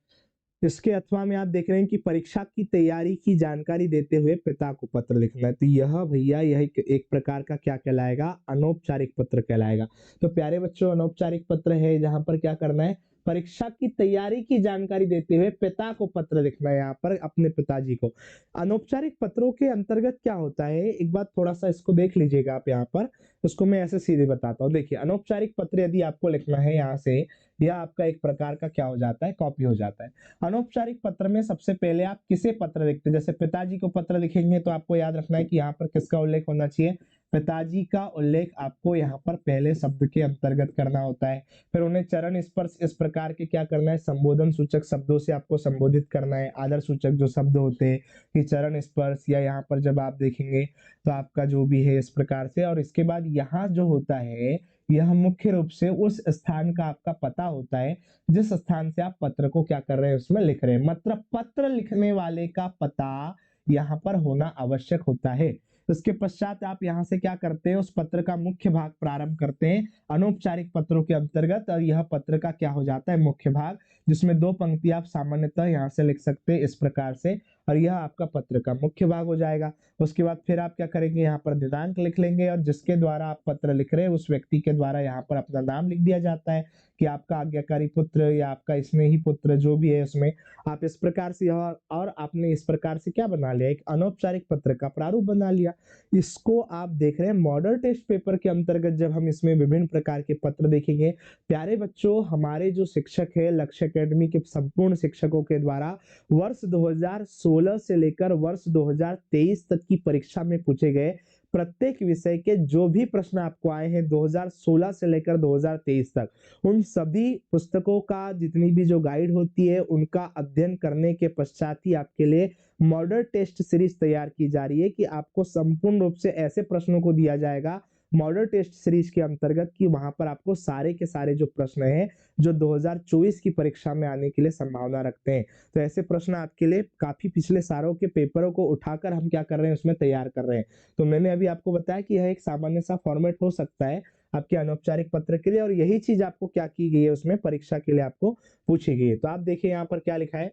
इसके अथवा में आप देख रहे हैं कि परीक्षा की तैयारी की जानकारी देते हुए पिता को पत्र लिखना है। तो यह भैया यह एक प्रकार का क्या कहलाएगा, अनौपचारिक पत्र कहलाएगा। तो प्यारे बच्चों अनौपचारिक पत्र है जहां पर क्या करना है, परीक्षा की तैयारी की जानकारी देते हुए पिता को पत्र लिखना है, यहाँ पर अपने पिताजी को। अनौपचारिक पत्रों के अंतर्गत क्या होता है, एक बात थोड़ा सा इसको देख लीजिएगा आप यहाँ पर, उसको मैं ऐसे सीधे बताता हूँ। देखिए अनौपचारिक पत्र यदि आपको लिखना है यहाँ से, यह आपका एक प्रकार का क्या हो जाता है, कॉपी हो जाता है। अनौपचारिक पत्र में सबसे पहले आप किसे पत्र लिखते हैं, जैसे पिताजी को पत्र लिखेंगे तो आपको याद रखना है कि यहाँ पर किसका उल्लेख होना चाहिए, पिताजी का उल्लेख आपको यहाँ पर पहले शब्द के अंतर्गत करना होता है। फिर उन्हें चरण स्पर्श इस प्रकार के क्या करना है, संबोधन सूचक शब्दों से आपको संबोधित करना है। आदर सूचक जो शब्द होते हैं कि चरण स्पर्श, या यहाँ पर जब आप देखेंगे तो आपका जो भी है इस प्रकार से। और इसके बाद यहाँ जो होता है, यह मुख्य रूप से उस स्थान का आपका पता होता है जिस स्थान से आप पत्र को क्या कर रहे हैं, उसमें लिख रहे हैं। मतलब पत्र लिखने वाले का पता यहाँ पर होना आवश्यक होता है। इसके पश्चात आप यहाँ से क्या करते हैं, उस पत्र का मुख्य भाग प्रारंभ करते हैं अनौपचारिक पत्रों के अंतर्गत, और यह पत्र का क्या हो जाता है, मुख्य भाग, जिसमें 2 पंक्ति आप सामान्यतः यहाँ से लिख सकते हैं इस प्रकार से, और यह आपका पत्र का मुख्य भाग हो जाएगा। उसके बाद फिर आप क्या करेंगे, यहाँ पर दिनांक लिख लेंगे, और जिसके द्वारा आप पत्र लिख रहे हैं उस व्यक्ति के द्वारा यहाँ पर अपना नाम लिख दिया जाता है कि आपका आज्ञाकारी पुत्र या आपका स्नेही पुत्र जो भी है उसमें आप इस प्रकार से। और आपने इस प्रकार से क्या बना लिया, एक अनौपचारिक पत्र का प्रारूप बना लिया। इसको आप देख रहे हैं मॉडल टेस्ट पेपर के अंतर्गत, जब हम इसमें विभिन्न प्रकार के पत्र देखेंगे। प्यारे बच्चों, हमारे जो शिक्षक है लक्ष्य एकेडमी के संपूर्ण शिक्षकों के द्वारा वर्ष 2016 से लेकर वर्ष 2023 तक की परीक्षा में पूछे गए प्रत्येक विषय के जो भी प्रश्न आपको आए हैं 2016 से लेकर 2023 तक, उन सभी पुस्तकों का जितनी भी जो गाइड होती है उनका अध्ययन करने के पश्चात ही आपके लिए मॉडल टेस्ट सीरीज तैयार की जा रही है कि आपको संपूर्ण रूप से ऐसे प्रश्नों को दिया जाएगा मॉडल टेस्ट सीरीज के अंतर्गत कि वहां पर आपको सारे के सारे जो प्रश्न हैं जो 2024 की परीक्षा में आने के लिए संभावना रखते हैं, तो ऐसे प्रश्न आपके लिए काफी पिछले सालों के पेपरों को उठाकर हम क्या कर रहे हैं, उसमें तैयार कर रहे हैं। तो मैंने अभी आपको बताया कि यह एक सामान्य सा फॉर्मेट हो सकता है आपके अनौपचारिक पत्र के लिए, और यही चीज आपको क्या की गई है, उसमें परीक्षा के लिए आपको पूछी गई है। तो आप देखिए यहाँ पर क्या लिखा है,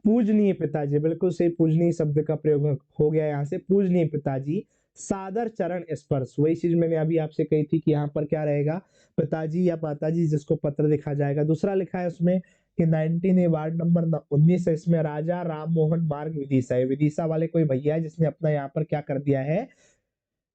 पूजनीय पिताजी, बिल्कुल सही, पूजनीय शब्द का प्रयोग हो गया यहाँ से। पूजनीय पिताजी, सादर चरण स्पर्श, वही चीज मैंने अभी आपसे कही थी कि यहाँ पर क्या रहेगा, पिताजी या माताजी जिसको पत्र लिखा जाएगा। दूसरा लिखा है उसमें कि 19 वार्ड नंबर 19 है, इसमें राजा राम मोहन मार्ग विदिशा है। विदिशा वाले कोई भैया है जिसने अपना यहाँ पर क्या कर दिया है,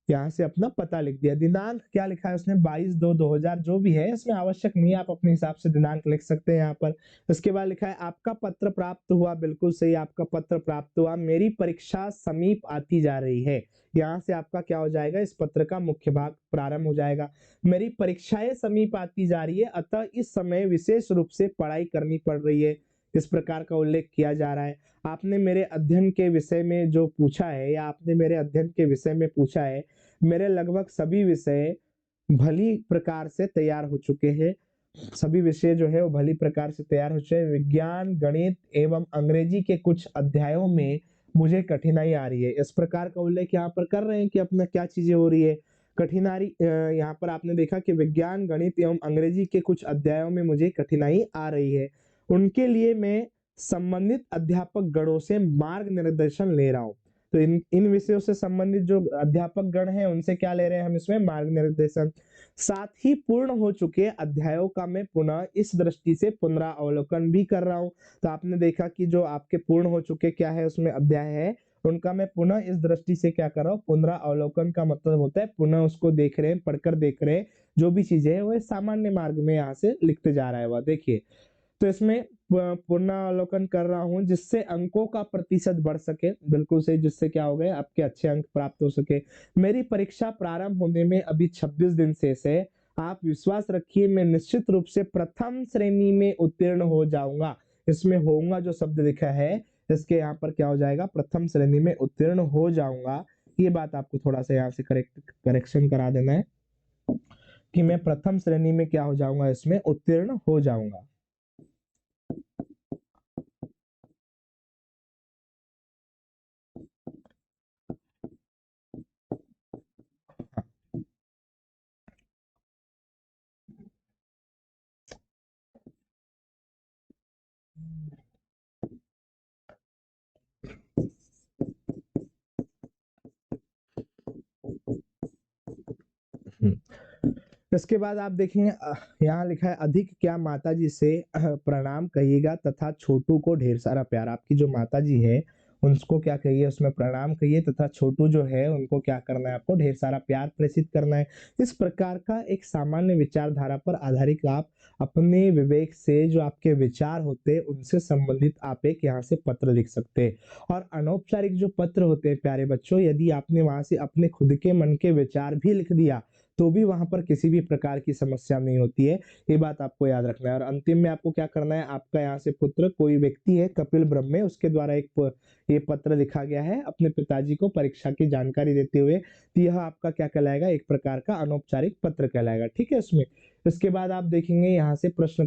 यहाँ से अपना पता लिख दिया। दिनांक क्या लिखा है उसने, 22/2/2000, जो भी है इसमें आवश्यक नहीं है, आप अपने हिसाब से दिनांक लिख सकते हैं यहाँ पर। इसके बाद लिखा है आपका पत्र प्राप्त हुआ, बिल्कुल सही, आपका पत्र प्राप्त हुआ, मेरी परीक्षा समीप आती जा रही है। यहाँ से आपका क्या हो जाएगा, इस पत्र का मुख्य भाग प्रारंभ हो जाएगा। मेरी परीक्षाएं समीप आती जा रही है, अतः इस समय विशेष रूप से पढ़ाई करनी पड़ रही है, इस प्रकार का उल्लेख किया जा रहा है। आपने मेरे अध्ययन के विषय में जो पूछा है, या आपने मेरे अध्ययन के विषय में पूछा है, मेरे लगभग सभी विषय भली प्रकार से तैयार हो चुके हैं। सभी विषय जो है वो भली प्रकार से तैयार हो चुके हैं। विज्ञान, गणित एवं अंग्रेजी के कुछ अध्यायों में मुझे कठिनाई आ रही है, इस प्रकार का उल्लेख यहाँ पर कर रहे हैं कि अपना क्या चीजें हो रही है, कठिनाई। यहाँ पर आपने देखा कि विज्ञान, गणित एवं अंग्रेजी के कुछ अध्यायों में मुझे कठिनाई आ रही है, उनके लिए मैं संबंधित अध्यापक गणों से मार्ग निर्देशन ले रहा हूँ। तो इन विषयों से संबंधित जो अध्यापक गण हैं उनसे क्या ले रहे हैं हम इसमें, मार्ग निर्देशन। साथ ही पूर्ण हो चुके अध्यायों का मैं पुनः इस दृष्टि से पुनरावलोकन भी कर रहा हूं। तो आपने देखा कि जो आपके पूर्ण हो चुके क्या है उसमें अध्याय है, उनका मैं पुनः इस दृष्टि से क्या कर रहा हूँ, पुनरावलोकन का मतलब होता है पुनः उसको देख रहे हैं, पढ़कर देख रहे हैं, जो भी चीजें है वह सामान्य मार्ग में यहाँ से लिखते जा रहा है वह देखिए। तो इसमें पुनरावलोकन कर रहा हूं जिससे अंकों का प्रतिशत बढ़ सके, बिल्कुल सही, जिससे क्या हो गए आपके अच्छे अंक प्राप्त हो सके। मेरी परीक्षा प्रारंभ होने में अभी 26 दिन शेष है, आप विश्वास रखिए मैं निश्चित रूप से प्रथम श्रेणी में उत्तीर्ण हो जाऊंगा। इसमें होऊंगा जो शब्द लिखा है इसके यहाँ पर क्या हो जाएगा, प्रथम श्रेणी में उत्तीर्ण हो जाऊंगा। ये बात आपको थोड़ा सा यहाँ से करेक्शन करा देना है कि मैं प्रथम श्रेणी में क्या हो जाऊंगा, इसमें उत्तीर्ण हो जाऊंगा। इसके बाद आप देखेंगे यहाँ लिखा है अधिक क्या माताजी से प्रणाम कहिएगा तथा छोटू को ढेर सारा प्यार। आपकी जो माताजी है उनको क्या कहिए, उसमें प्रणाम कहिए, तथा छोटू जो है उनको क्या करना है, आपको ढेर सारा प्यार प्रेषित करना है। इस प्रकार का एक सामान्य विचारधारा पर आधारित आप अपने विवेक से जो आपके विचार होते हैं उनसे संबंधित आप एक यहाँ से पत्र लिख सकते हैं। और अनौपचारिक जो पत्र होते हैं प्यारे बच्चों, यदि आपने वहां से अपने खुद के मन के विचार भी लिख दिया तो भी वहां पर किसी भी प्रकार की समस्या नहीं होती है। ये बात आपको याद रखना है। और अंतिम में आपको क्या करना है, आपका यहाँ से पुत्र कोई व्यक्ति है कपिल ब्रह्मे, उसके द्वारा ये पत्र लिखा गया है अपने पिताजी को परीक्षा की जानकारी देते हुए, तो यह आपका क्या कहलाएगा, एक प्रकार का अनौपचारिक पत्र कहलाएगा। ठीक है। उसमें इसके बाद आप देखेंगे यहाँ से प्रश्न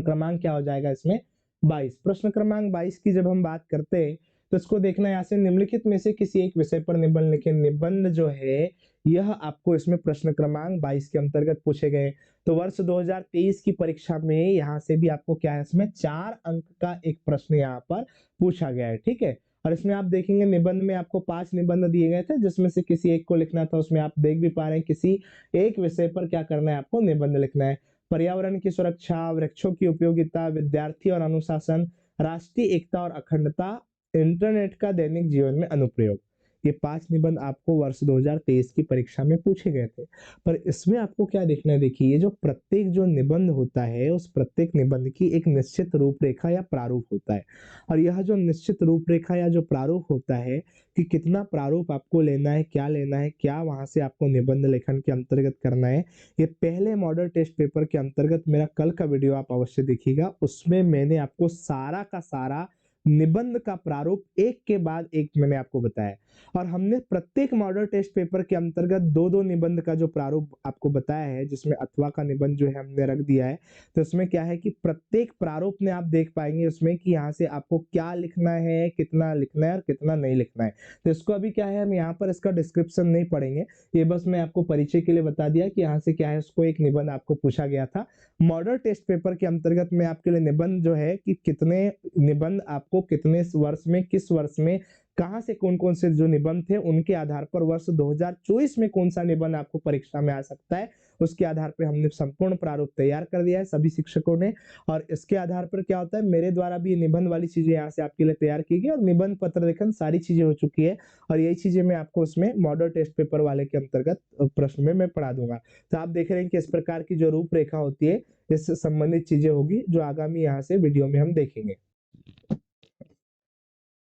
क्रमांक क्या हो जाएगा इसमें, 22। प्रश्न क्रमांक 22 की जब हम बात करते हैं तो इसको देखना है यहाँ से, निम्नलिखित में से किसी एक विषय पर निबंध लिखें। निबंध जो है यह आपको इसमें प्रश्न क्रमांक 22 के अंतर्गत पूछे गए। तो वर्ष 2023 की परीक्षा में यहाँ से भी आपको क्या है, इसमें 4 अंक का एक प्रश्न यहाँ पर पूछा गया है। ठीक है। और इसमें आप देखेंगे निबंध में आपको 5 निबंध दिए गए थे, जिसमें से किसी एक को लिखना था। उसमें आप देख भी पा रहे हैं किसी एक विषय पर क्या करना है, आपको निबंध लिखना है। पर्यावरण की सुरक्षा, वृक्षों की उपयोगिता, विद्यार्थी और अनुशासन, राष्ट्रीय एकता और अखंडता, इंटरनेट का दैनिक जीवन में अनुप्रयोग। ये 5 निबंध आपको वर्ष 2023 की परीक्षा में पूछे गए थे। पर इसमें आपको क्या देखना है, देखिए जो प्रत्येक जो निबंध होता है उस प्रत्येक निबंध की एक निश्चित रूपरेखा या प्रारूप होता है। और यह जो निश्चित रूपरेखा या जो प्रारूप होता है कि कितना प्रारूप आपको लेना है, क्या वहां से आपको निबंध लेखन के अंतर्गत करना है, ये पहले मॉडल टेस्ट पेपर के अंतर्गत मेरा कल का वीडियो आप अवश्य देखिएगा। उसमें मैंने आपको सारा का सारा निबंध का प्रारूप एक के बाद एक मैंने आपको बताया। और हमने प्रत्येक मॉडल टेस्ट पेपर के अंतर्गत दो दो निबंध का जो प्रारूप आपको बताया है, जिसमें अथवा का निबंध जो है हमने रख दिया है। तो इसमें क्या है कि प्रत्येक प्रारूप में आप देख पाएंगे उसमें कि यहाँ से आपको क्या लिखना है, कितना लिखना है और कितना नहीं लिखना है। तो इसको अभी क्या है, हम यहाँ पर इसका डिस्क्रिप्शन नहीं पढ़ेंगे, ये बस मैं आपको परिचय के लिए बता दिया कि यहाँ से क्या है, उसको एक निबंध आपको पूछा गया था। मॉडल टेस्ट पेपर के अंतर्गत में आपके लिए निबंध जो है कि कितने निबंध आपको कितने वर्ष में, किस वर्ष में, कहां से कौन कौन से जो निबंध थे उनके आधार पर वर्ष 2024 में कौन सा निबंध आपको परीक्षा में आ सकता है, उसके आधार पर हमने संपूर्ण प्रारूप तैयार कर दिया है सभी शिक्षकों ने। और इसके आधार पर क्या होता है, मेरे द्वारा भी निबंध वाली चीजें यहाँ से आपके लिए तैयार की गई और निबंध पत्र लेखन सारी चीजें हो चुकी है। और यही चीजें मैं आपको उसमें मॉडल टेस्ट पेपर वाले के अंतर्गत प्रश्न में मैं पढ़ा दूंगा। तो आप देख रहे हैं कि इस प्रकार की जो रूपरेखा होती है, इससे संबंधित चीजें होगी जो आगामी यहाँ से वीडियो में हम देखेंगे।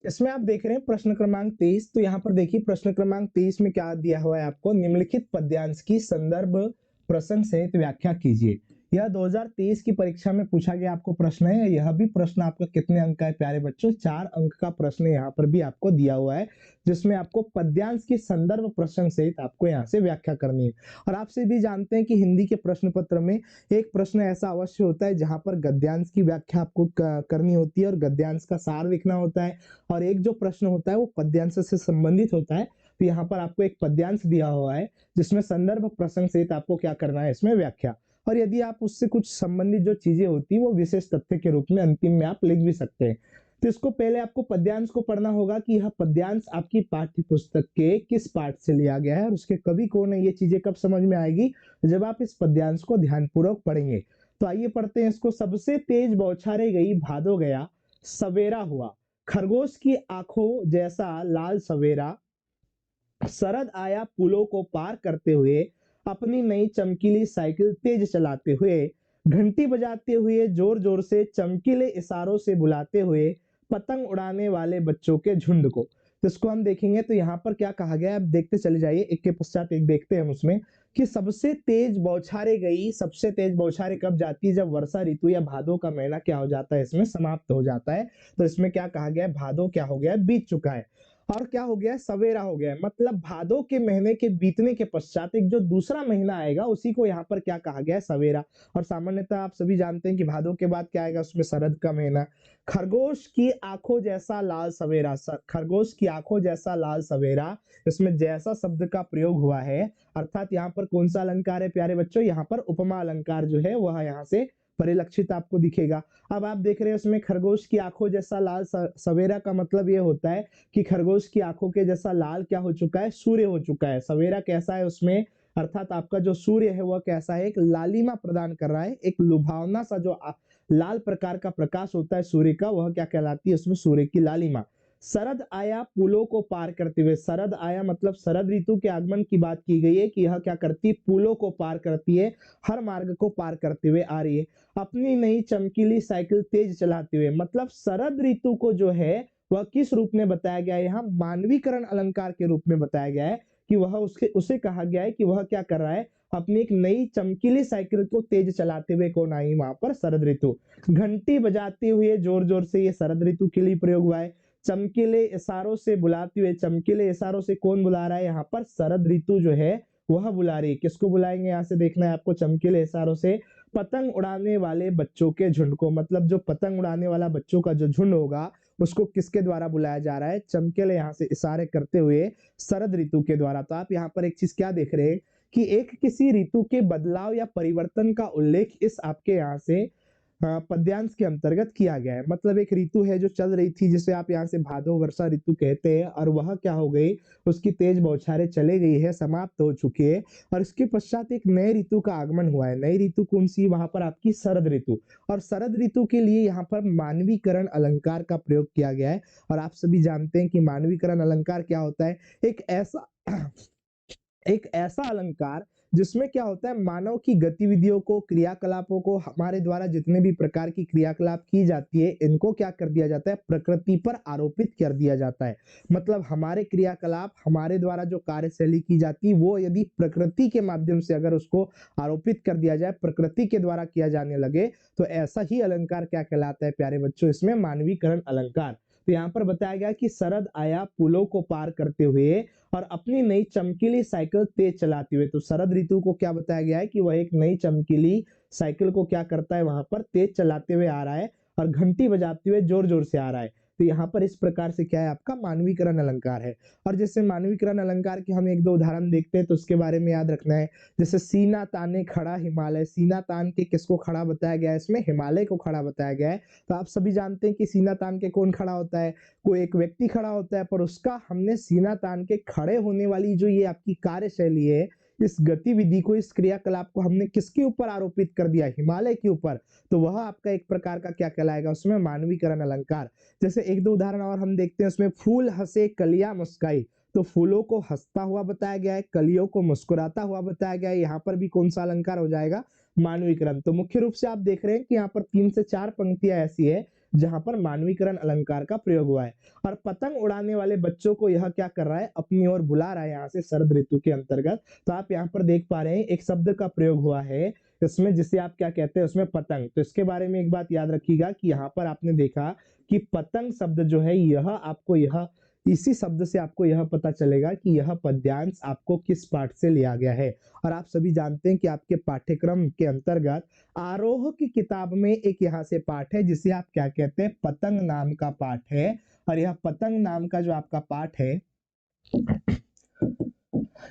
इसमें आप देख रहे हैं प्रश्न क्रमांक 23। तो यहाँ पर देखिए प्रश्न क्रमांक 23 में क्या दिया हुआ है आपको, निम्नलिखित पद्यांश की संदर्भ प्रसंग सहित व्याख्या कीजिए। यह 2023 की परीक्षा में पूछा गया आपको प्रश्न है। यह भी प्रश्न आपका कितने अंक का है प्यारे बच्चों, 4 अंक का प्रश्न यहाँ पर भी आपको दिया हुआ है, जिसमें आपको पद्यांश की संदर्भ प्रसंग सहित आपको यहाँ से व्याख्या करनी है। और आपसे भी जानते हैं कि हिंदी के प्रश्न पत्र में एक प्रश्न ऐसा अवश्य होता है जहां पर गद्यांश की व्याख्या आपको करनी होती है और गद्यांश का सार लिखना होता है। और एक जो प्रश्न होता है वो पद्यांश से संबंधित होता है। तो यहाँ पर आपको एक पद्यांश दिया हुआ है जिसमें संदर्भ प्रसंग सहित आपको क्या करना है, इसमें व्याख्या। और यदि आप उससे कुछ संबंधित जो चीजें होती है वो विशेष तथ्य के रूप में अंतिम में आप लिख भी सकते हैं। तो इसको पहले आपको पद्यांश को पढ़ना होगा कि यह पद्यांश आपकी पाठ्य पुस्तक के किस पाठ से लिया गया है और उसके कवि कौन है। ये चीजें कब समझ में आएगी, जब आप इस पद्यांश को ध्यानपूर्वक पढ़ेंगे। तो आइए पढ़ते हैं इसको। सबसे तेज बौछारे गई भादो गया, सवेरा हुआ, खरगोश की आंखों जैसा लाल सवेरा, शरद आया पुलों को पार करते हुए, अपनी नई चमकीली साइकिल तेज चलाते हुए, घंटी बजाते हुए, जोर जोर से चमकीले इशारों से बुलाते हुए, पतंग उड़ाने वाले बच्चों के झुंड को। तो इसको हम देखेंगे तो यहाँ पर क्या कहा गया है, आप देखते चले जाइए, एक के पश्चात एक देखते हैं हम उसमें कि सबसे तेज बौछारे गई। सबसे तेज बौछारे कब जाती है, जब वर्षा ऋतु या भादो का महीना क्या हो जाता है, इसमें समाप्त हो जाता है। तो इसमें क्या कहा गया है, भादो क्या हो गया है, बीत चुका है। और क्या हो गया है, सवेरा हो गया है। मतलब भादो के महीने के बीतने के पश्चात एक जो दूसरा महीना आएगा उसी को यहाँ पर क्या कहा गया है, सवेरा। और सामान्यतः आप सभी जानते हैं कि भादो के बाद क्या आएगा, उसमें शरद का महीना। खरगोश की आंखों जैसा लाल सवेरा, खरगोश की आंखों जैसा लाल सवेरा, इसमें जैसा शब्द का प्रयोग हुआ है, अर्थात यहाँ पर कौन सा अलंकार है प्यारे बच्चों, यहाँ पर उपमा अलंकार जो है वह यहाँ से परिलक्षित आपको दिखेगा। अब आप देख रहे हैं उसमें खरगोश की आंखों जैसा लाल सवेरा का मतलब ये होता है कि खरगोश की आंखों के जैसा लाल क्या हो चुका है, सूर्य हो चुका है। सवेरा कैसा है उसमें, अर्थात आपका जो सूर्य है वह कैसा है, एक लालिमा प्रदान कर रहा है, एक लुभावना सा जो लाल प्रकार का प्रकाश होता है सूर्य का, वह क्या कहलाती है, उसमें सूर्य की लालिमा। शरद आया पुलों को पार करते हुए, शरद आया मतलब शरद ऋतु के आगमन की बात की गई है कि यह क्या करती है, पुलों को पार करती है, हर मार्ग को पार करते हुए आ रही है, अपनी नई चमकीली साइकिल तेज चलाते हुए। मतलब शरद ऋतु को जो है वह किस रूप में बताया गया है, यहाँ मानवीकरण अलंकार के रूप में बताया गया है कि वह उसे कहा गया है कि वह क्या कर रहा है, अपनी एक नई चमकीली साइकिल को तेज चलाते हुए कौन आई वहां पर, शरद ऋतु। घंटी बजाते हुए जोर जोर से, ये शरद ऋतु के लिए प्रयोग हुआ है। चमकीले इशारों से बुलाते हुए, चमकीले इशारों से कौन बुला रहा है यहाँ पर, शरद ऋतु जो है वह बुला रही है। किसको बुलाएंगे यहाँ से देखना है आपको, चमकीले इशारों से पतंग उड़ाने वाले बच्चों के झुंड को। मतलब जो पतंग उड़ाने वाला बच्चों का जो झुंड होगा उसको किसके द्वारा बुलाया जा रहा है, चमकीले यहाँ से इशारे करते हुए शरद ऋतु के द्वारा। तो आप यहाँ पर एक चीज क्या देख रहे हैं कि एक किसी ऋतु के बदलाव या परिवर्तन का उल्लेख इस आपके यहाँ से पद्यांश के अंतर्गत किया गया है। मतलब एक ऋतु है जो चल रही थी, जिसे आप यहाँ से भादो वर्षा ऋतु कहते हैं, और वह क्या हो गई, उसकी तेज बौछारें चले गई है, समाप्त हो चुकी है, और इसके पश्चात एक नए ऋतु का आगमन हुआ है। नई ऋतु कौन सी, वहां पर आपकी शरद ऋतु। और शरद ऋतु के लिए यहाँ पर मानवीकरण अलंकार का प्रयोग किया गया है। और आप सभी जानते हैं कि मानवीकरण अलंकार क्या होता है, एक ऐसा अलंकार जिसमें क्या होता है, मानव की गतिविधियों को, क्रियाकलापों को, हमारे द्वारा जितने भी प्रकार की क्रियाकलाप की जाती है, इनको क्या कर दिया जाता है, प्रकृति पर आरोपित कर दिया जाता है। मतलब हमारे क्रियाकलाप, हमारे द्वारा जो कार्यशैली की जाती है, वो यदि प्रकृति के माध्यम से अगर उसको आरोपित कर दिया जाए, प्रकृति के द्वारा किया जाने लगे, तो ऐसा ही अलंकार क्या कहलाता है प्यारे बच्चों, इसमें मानवीकरण अलंकार। तो यहाँ पर बताया गया कि शरद आया पुलों को पार करते हुए और अपनी नई चमकीली साइकिल तेज चलाते हुए। तो शरद ऋतु को क्या बताया गया है कि वह एक नई चमकीली साइकिल को क्या करता है, वहां पर तेज चलाते हुए आ रहा है और घंटी बजाते हुए जोर जोर से आ रहा है। तो यहाँ पर इस प्रकार से क्या है, आपका मानवीकरण अलंकार है। और जैसे मानवीकरण अलंकार के हम एक दो उदाहरण देखते हैं तो उसके बारे में याद रखना है। जैसे सीना ताने खड़ा हिमालय, सीना तान के किसको खड़ा बताया गया है, इसमें हिमालय को खड़ा बताया गया है। तो आप सभी जानते हैं कि सीना तान के कौन खड़ा होता है, कोई एक व्यक्ति खड़ा होता है, पर उसका हमने सीना तान के खड़े होने वाली जो ये आपकी कार्यशैली है, इस गतिविधि को, इस क्रियाकलाप को हमने किसके ऊपर आरोपित कर दिया, हिमालय के ऊपर। तो वह आपका एक प्रकार का क्या कहलाएगा, उसमें मानवीकरण अलंकार। जैसे एक दो उदाहरण और हम देखते हैं उसमें, फूल हंसे कलियां मुस्काई। तो फूलों को हंसता हुआ बताया गया है, कलियों को मुस्कुराता हुआ बताया गया है। यहाँ पर भी कौन सा अलंकार हो जाएगा, मानवीकरण। तो मुख्य रूप से आप देख रहे हैं कि यहाँ पर 3 से 4 पंक्तियां ऐसी है जहां पर मानवीकरण अलंकार का प्रयोग हुआ है। और पतंग उड़ाने वाले बच्चों को यह क्या कर रहा है, अपनी ओर बुला रहा है यहाँ से शरद ऋतु के अंतर्गत। तो आप यहाँ पर देख पा रहे हैं एक शब्द का प्रयोग हुआ है इसमें, जिसे आप क्या कहते हैं, उसमें पतंग। तो इसके बारे में एक बात याद रखिएगा कि यहाँ पर आपने देखा कि पतंग शब्द जो है, यह आपको यह इसी शब्द से आपको यह पता चलेगा कि यह पद्यांश आपको किस पाठ से लिया गया है। और आप सभी जानते हैं कि आपके पाठ्यक्रम के अंतर्गत आरोह की किताब में एक यहाँ से पाठ है जिसे आप क्या कहते हैं, पतंग नाम का पाठ है। और यह पतंग नाम का जो आपका पाठ है,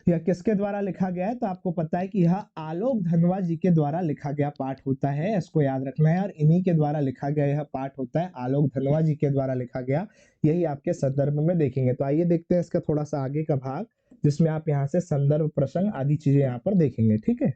यह किसके द्वारा लिखा गया है, तो आपको पता है कि यह आलोक धनवा जी के द्वारा लिखा गया पाठ होता है, इसको याद रखना है। और इन्हीं के द्वारा लिखा गया यह पाठ होता है, आलोक धनवा जी के द्वारा लिखा गया, यही आपके संदर्भ में देखेंगे। तो आइए देखते हैं इसका थोड़ा सा आगे का भाग, जिसमें आप यहाँ से संदर्भ, प्रसंग आदि चीजें यहाँ पर देखेंगे, ठीक है।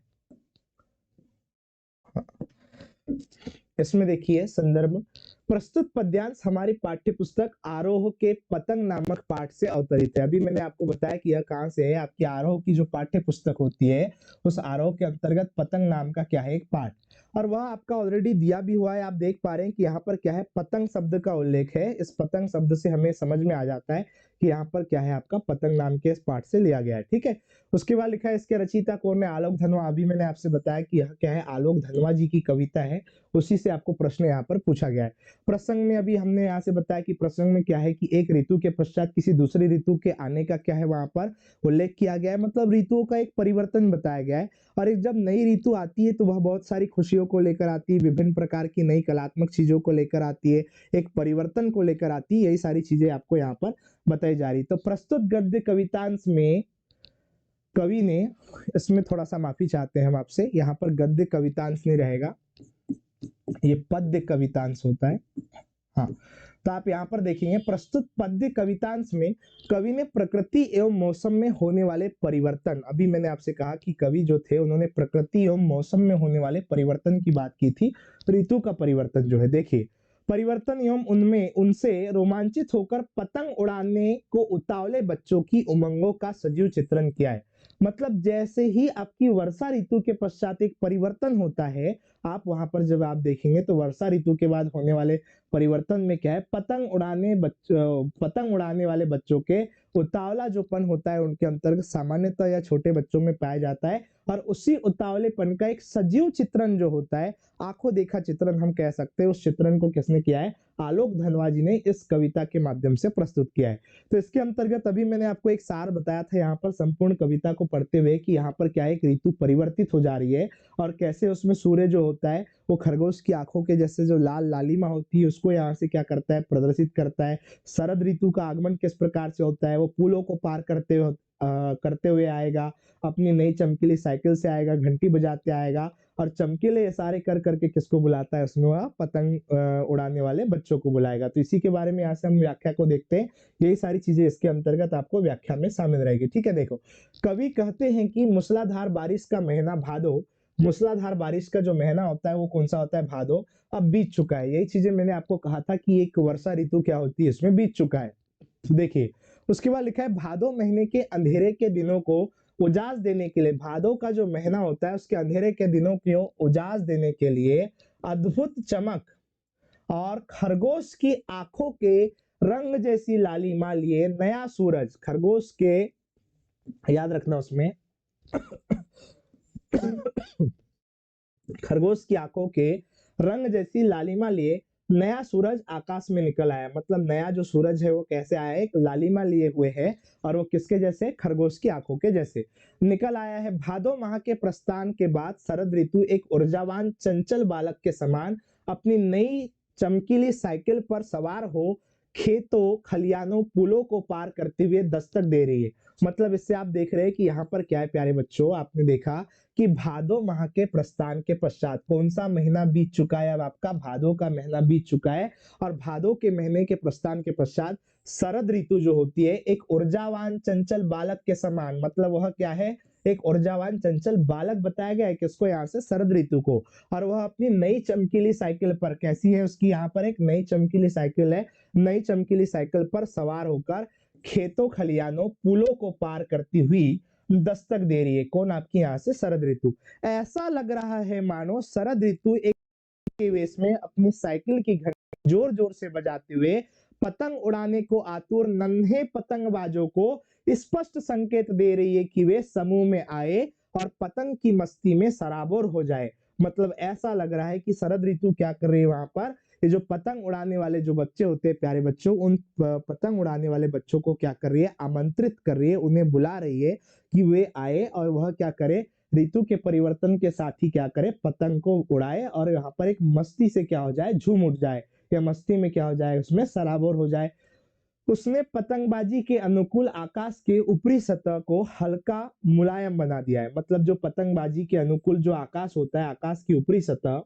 इसमें देखिए संदर्भ, प्रस्तुत पद्यांश हमारी पाठ्य पुस्तक आरोह के पतंग नामक पाठ से अवतरित है। अभी मैंने आपको बताया कि यह कहां से है, आपकी आरोह की जो पाठ्य पुस्तक होती है, उस आरोह के अंतर्गत पतंग नाम का क्या है, एक पाठ। और वह आपका ऑलरेडी दिया भी हुआ है। आप देख पा रहे हैं कि यहाँ पर क्या है, पतंग शब्द का उल्लेख है। इस पतंग शब्द से हमें समझ में आ जाता है कि यहाँ पर क्या है, आपका पतंग नाम के इस पाठ से लिया गया है, ठीक है। उसके बाद लिखा है इसके रचयिता कौन है, आलोक धनवा। अभी मैंने आपसे बताया कि यह क्या है, आलोक धनवा जी की कविता है, उसी से आपको प्रश्न यहाँ पर पूछा गया है। प्रसंग में अभी हमने यहाँ से बताया कि प्रसंग में क्या है कि एक ऋतु के पश्चात किसी दूसरी ऋतु के आने का क्या है, वहां पर उल्लेख किया गया है। मतलब ऋतुओं का एक परिवर्तन बताया गया है। और एक जब नई ऋतु आती है तो वह बहुत सारी खुशियों को लेकर आती है, विभिन्न प्रकार की नई कलात्मक चीजों को लेकर आती है, एक परिवर्तन को लेकर आती है। यही सारी चीजें आपको यहाँ पर बताई जा रही। तो प्रस्तुत गद्य कवितांश में कवि ने, इसमें थोड़ा सा माफी चाहते हैं हम आपसे, यहाँ पर गद्य कवितांश नहीं रहेगा, ये पद्य कवितांश होता है। हाँ, तो आप यहाँ पर देखेंगे प्रस्तुत पद्य कवितांश में कवि ने प्रकृति एवं मौसम में होने वाले परिवर्तन, अभी मैंने आपसे कहा कि कवि जो थे उन्होंने प्रकृति एवं मौसम में होने वाले परिवर्तन की बात की थी। ऋतु का परिवर्तन जो है, देखिए परिवर्तन एवं उनमें उनसे रोमांचित होकर पतंग उड़ाने को उतावले बच्चों की उमंगों का सजीव चित्रण किया है। मतलब जैसे ही आपकी वर्षा ऋतु के पश्चात एक परिवर्तन होता है, आप वहां पर जब आप देखेंगे तो वर्षा ऋतु के बाद होने वाले परिवर्तन में क्या है, पतंग उड़ाने वाले बच्चों के उतावला जोपन होता है उनके अंतर्गत सामान्यतः या छोटे बच्चों में पाया जाता है। और उसी उतावलेपन का एक सजीव चित्रण जो होता है, आंखों देखा चित्रण हम कह सकते हैं, उस चित्रण को किसने किया है, आलोक धनवा जी ने इस कविता के माध्यम से प्रस्तुत किया है। तो इसके अंतर्गत अभी मैंने आपको एक सार बताया था यहाँ पर संपूर्ण कविता को पढ़ते हुए कि यहाँ पर क्या है, एक ऋतु परिवर्तित हो जा रही है और कैसे उसमें सूर्य जो होता है वो खरगोश की आंखों के जैसे जो लाल लालिमा होती है उसको यहाँ से क्या करता है, प्रदर्शित करता है। शरद ऋतु का आगमन किस प्रकार से होता है, वो पुलों को पार करते हुए आएगा, अपनी नई चमकीली साइकिल से आएगा, घंटी बजाते आएगा और चमकीले इशारे कर करके किसको बुलाता है, उसमें वह पतंग उड़ाने वाले बच्चों को बुलाएगा। तो इसी के बारे में यहाँ से हम व्याख्या को देखते हैं। यही सारी चीजें इसके अंतर्गत आपको व्याख्या में शामिल रहेगी। ठीक है, देखो कवि कहते हैं कि मूसलाधार बारिश का महीना भादो, मूसलाधार बारिश का जो महीना होता है वो कौन सा होता है, भादो, अब बीत चुका है। यही चीजें मैंने आपको कहा था कि एक वर्षा ऋतु क्या होती है, इसमें बीत चुका है। तो देखिए उसके बाद लिखा है भादो महीने के अंधेरे के दिनों को उजास देने के लिए, भादो का जो महीना होता है उसके अंधेरे के दिनों को उजास देने के लिए अद्भुत चमक और खरगोश की आंखों के रंग जैसी लालिमा लिए नया सूरज, खरगोश के, याद रखना उसमें खरगोश की आंखों के रंग जैसी लालिमा लिए नया सूरज आकाश में निकल आया। मतलब नया जो सूरज है वो कैसे आया है, एक लालिमा लिए हुए है और वो किसके जैसे, खरगोश की आंखों के जैसे निकल आया है। भादो माह के प्रस्थान के बाद शरद ऋतु एक ऊर्जावान चंचल बालक के समान अपनी नई चमकीली साइकिल पर सवार हो खेतों खलियानों पुलों को पार करते हुए दस्तक दे रही है। मतलब इससे आप देख रहे हैं कि यहाँ पर क्या है प्यारे बच्चों, आपने देखा कि भादो माह के प्रस्थान के पश्चात कौन सा महीना बीत चुका है, अब आपका भादो का महीना बीत चुका है और भादो के महीने के प्रस्थान के पश्चात शरद ऋतु जो होती है एक ऊर्जावान चंचल बालक के समान, मतलब वह क्या है, एक ऊर्जावान चंचल बालक बताया गया है किसको, यहाँ से शरद ऋतु को। और वह अपनी नई चमकीली साइकिल पर, कैसी है उसकी, यहाँ पर एक नई चमकीली साइकिल है, नई चमकीली साइकिल पर सवार होकर खेतों खलियानों पुलों को पार करती हुई दस्तक दे रही है। कौन, आपकी यहाँ से शरद ऋतु। ऐसा लग रहा है मानो शरद ऋतु एक के वेश में अपनी साइकिल की घंटी जोर जोर से बजाते हुए पतंग उड़ाने को आतुर नन्हे पतंगबाजों को स्पष्ट संकेत दे रही है कि वे समूह में आए और पतंग की मस्ती में सराबोर हो जाए। मतलब ऐसा लग रहा है कि शरद ऋतु क्या कर रही है वहां पर, ये जो पतंग उड़ाने वाले जो बच्चे होते हैं प्यारे बच्चों, उन पतंग उड़ाने वाले बच्चों को क्या कर रही है, आमंत्रित कर रही है, उन्हें बुला रही है कि वे आए और वह क्या करे, ऋतु के परिवर्तन के साथ ही क्या करे, पतंग को उड़ाए और यहाँ पर एक मस्ती से क्या हो जाए, झूम उठ जाए, या मस्ती में क्या हो जाए, उसमें सराबोर हो जाए। उसने पतंगबाजी के अनुकूल आकाश के ऊपरी सतह को हल्का मुलायम बना दिया है। मतलब जो पतंगबाजी के अनुकूल जो आकाश होता है, आकाश की ऊपरी सतह